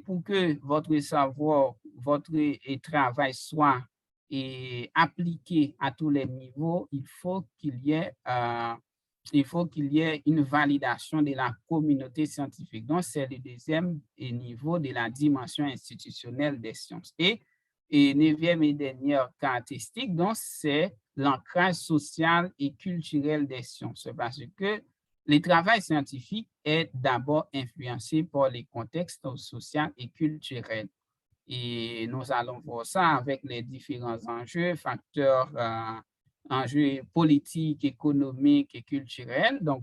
pour que votre savoir, votre travail soit appliqué à tous les niveaux, il faut qu'il y ait une validation de la communauté scientifique. Donc, c'est le deuxième niveau de la dimension institutionnelle des sciences. Et neuvième et dernière caractéristique, donc, c'est l'ancrage social et culturel des sciences. Parce que le travail scientifique est d'abord influencé par les contextes sociaux et culturels. Et nous allons voir ça avec les différents enjeux, facteurs, enjeux politiques, économiques et culturels. Donc,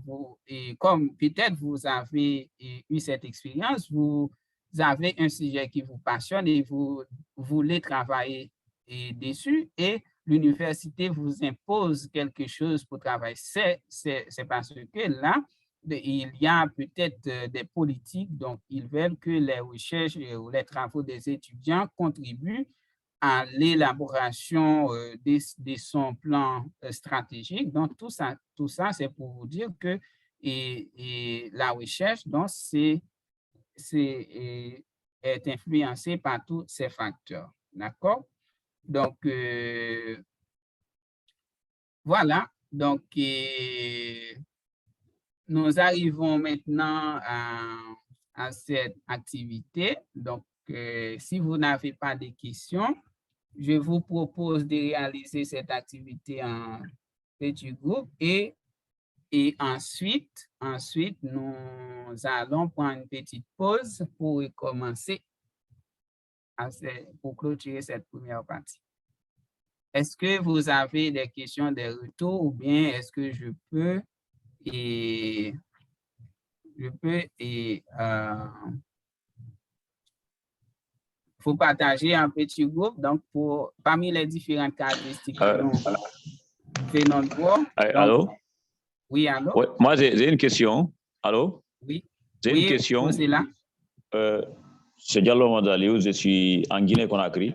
comme peut-être vous avez eu cette expérience, vous avez un sujet qui vous passionne et vous voulez travailler dessus et l'université vous impose quelque chose pour travailler. C'est parce que là, il y a peut-être des politiques, donc ils veulent que les recherches ou les travaux des étudiants contribuent à l'élaboration de son plan stratégique. Donc, tout ça c'est pour vous dire que la recherche, donc, est influencée par tous ces facteurs. D'accord? Donc, voilà. Donc, nous arrivons maintenant à cette activité. Donc, si vous n'avez pas de questions, je vous propose de réaliser cette activité en petit groupe et ensuite, nous allons prendre une petite pause pour commencer pour clôturer cette première partie. Est-ce que vous avez des questions, des retours ou bien est-ce que je peux faut partager un petit groupe donc parmi les différentes caractéristiques que nous venons de voir.
Allô?
Oui, allô?
Ouais, moi, j'ai une question. Allô?
Oui.
J'ai une question.
C'est là.
C'est Diallo Madaliou, je suis en Guinée-Conakry.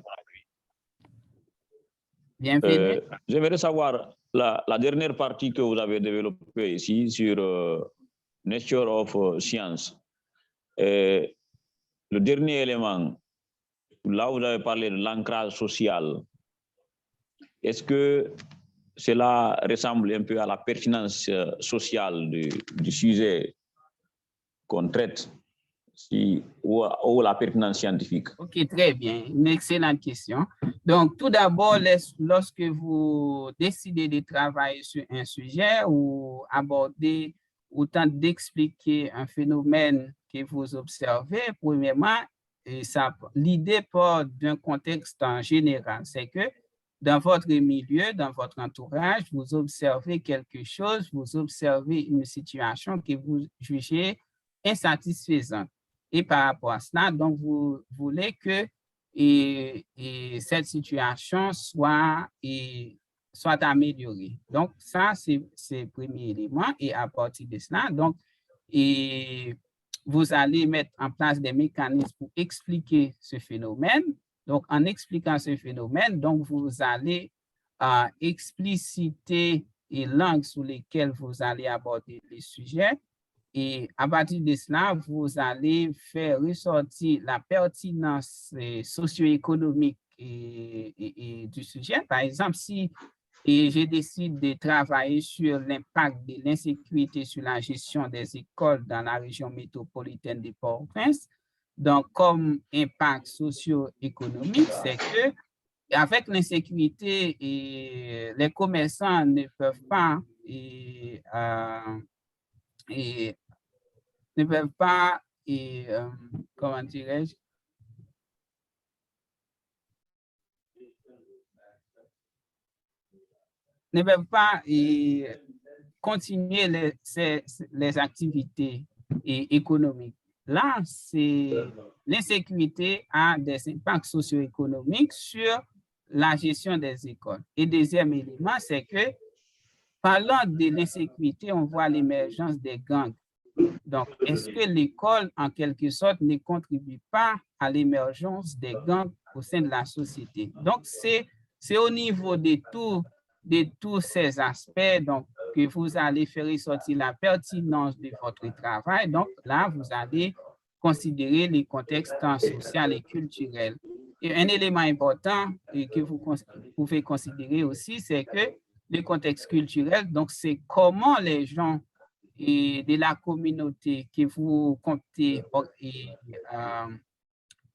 Bienvenue.
J'aimerais savoir la dernière partie que vous avez développée ici sur Nature of Science. Le dernier élément, là vous avez parlé de l'ancrage social. Est-ce que cela ressemble un peu à la pertinence sociale du sujet qu'on traite ou la pertinence scientifique?
Ok, très bien. Une excellente question. Donc, tout d'abord, lorsque vous décidez de travailler sur un sujet ou aborder ou tenter d'expliquer un phénomène que vous observez, premièrement, l'idée part d'un contexte en général. C'est que dans votre milieu, dans votre entourage, vous observez quelque chose, vous observez une situation que vous jugez insatisfaisante. Et par rapport à cela, donc, vous voulez que cette situation soit améliorée. Donc, ça, c'est le premier élément. Et à partir de cela, donc, vous allez mettre en place des mécanismes pour expliquer ce phénomène. Donc, en expliquant ce phénomène, donc, vous allez expliciter et langues sur lesquelles vous allez aborder les sujets. Et à partir de cela, vous allez faire ressortir la pertinence socio-économique du sujet. Par exemple, si je décide de travailler sur l'impact de l'insécurité sur la gestion des écoles dans la région métropolitaine de Port-au-Prince, donc comme impact socio-économique, c'est que avec l'insécurité, les commerçants ne peuvent pas ne peuvent pas, comment dirais-je, ne peuvent pas continuer les activités économiques. Là, l'insécurité a des impacts socio-économiques sur la gestion des écoles. Et deuxième élément, c'est que parlant de l'insécurité, on voit l'émergence des gangs. Donc, est-ce que l'école, en quelque sorte, ne contribue pas à l'émergence des gangs au sein de la société? Donc, c'est au niveau de tous ces aspects donc, que vous allez faire ressortir la pertinence de votre travail. Donc, là, vous allez considérer les contextes tant social et culturel. Et un élément important que vous pouvez considérer aussi, c'est que le contexte culturel, donc c'est comment les gens et de la communauté que vous comptez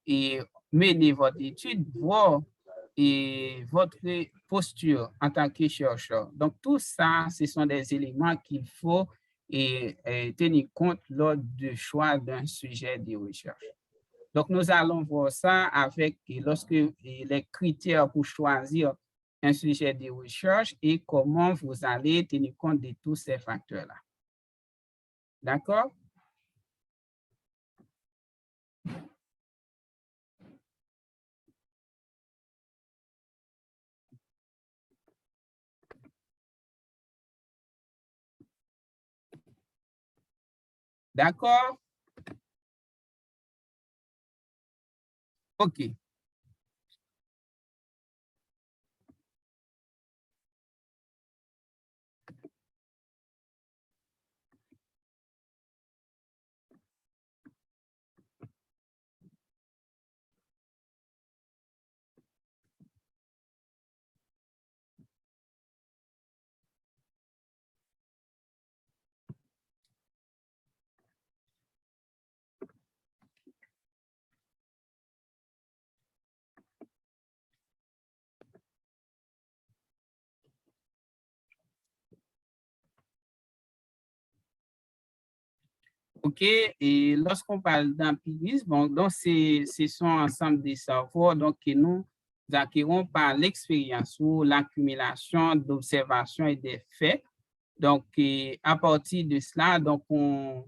et mener votre étude, voir et votre posture en tant que chercheur. Donc, tout ça, ce sont des éléments qu'il faut tenir compte lors du choix d'un sujet de recherche. Donc, nous allons voir ça avec lorsque les critères pour choisir un sujet de recherche et comment vous allez tenir compte de tous ces facteurs-là. D'accord? D'accord? OK. OK, et lorsqu'on parle d'empirisme, bon, donc ce sont ensemble des savoirs donc, que nous acquérons par l'expérience ou l'accumulation d'observations et des faits. Donc, à partir de cela, donc on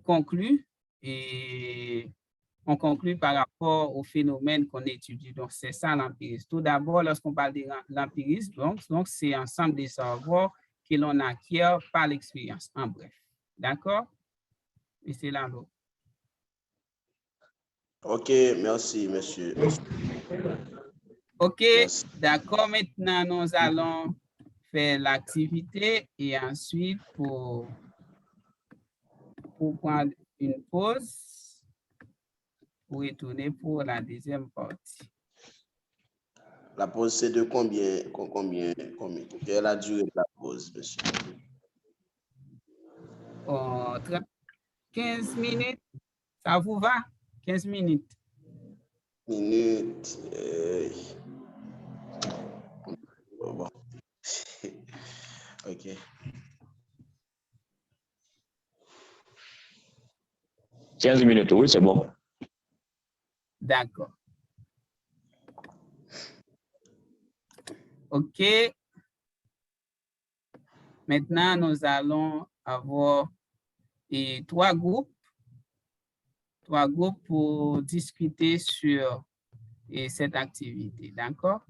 conclut par rapport au phénomène qu'on étudie. Donc, c'est ça l'empirisme. Tout d'abord, lorsqu'on parle de l'empirisme, donc c'est ensemble des savoirs que l'on acquiert par l'expérience, en bref. D'accord? Et c'est là l'autre.
OK, merci, monsieur.
OK, d'accord. Maintenant, nous allons faire l'activité et ensuite, pour prendre une pause, pour retourner pour la deuxième partie.
La pause, c'est de combien? Quelle est la durée de la pause, monsieur?
15 minutes, ça vous va? 15 minutes.
Minutes. Bon. OK. «
15 minutes, oui, c'est bon. »
D'accord. OK. Maintenant, nous allons avoir trois groupes pour discuter sur cette activité. D'accord?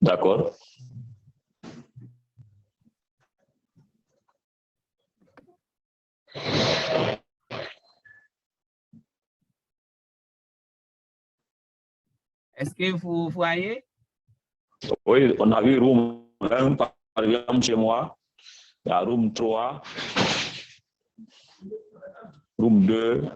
D'accord.
Est-ce que vous voyez?
Oui, on a vu room 1, par exemple, chez moi. Il y a room 3, room 2.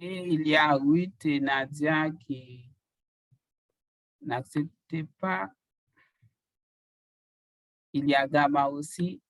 Et il y a Ruth et Nadia qui n'acceptaient pas. Il y a Gama aussi.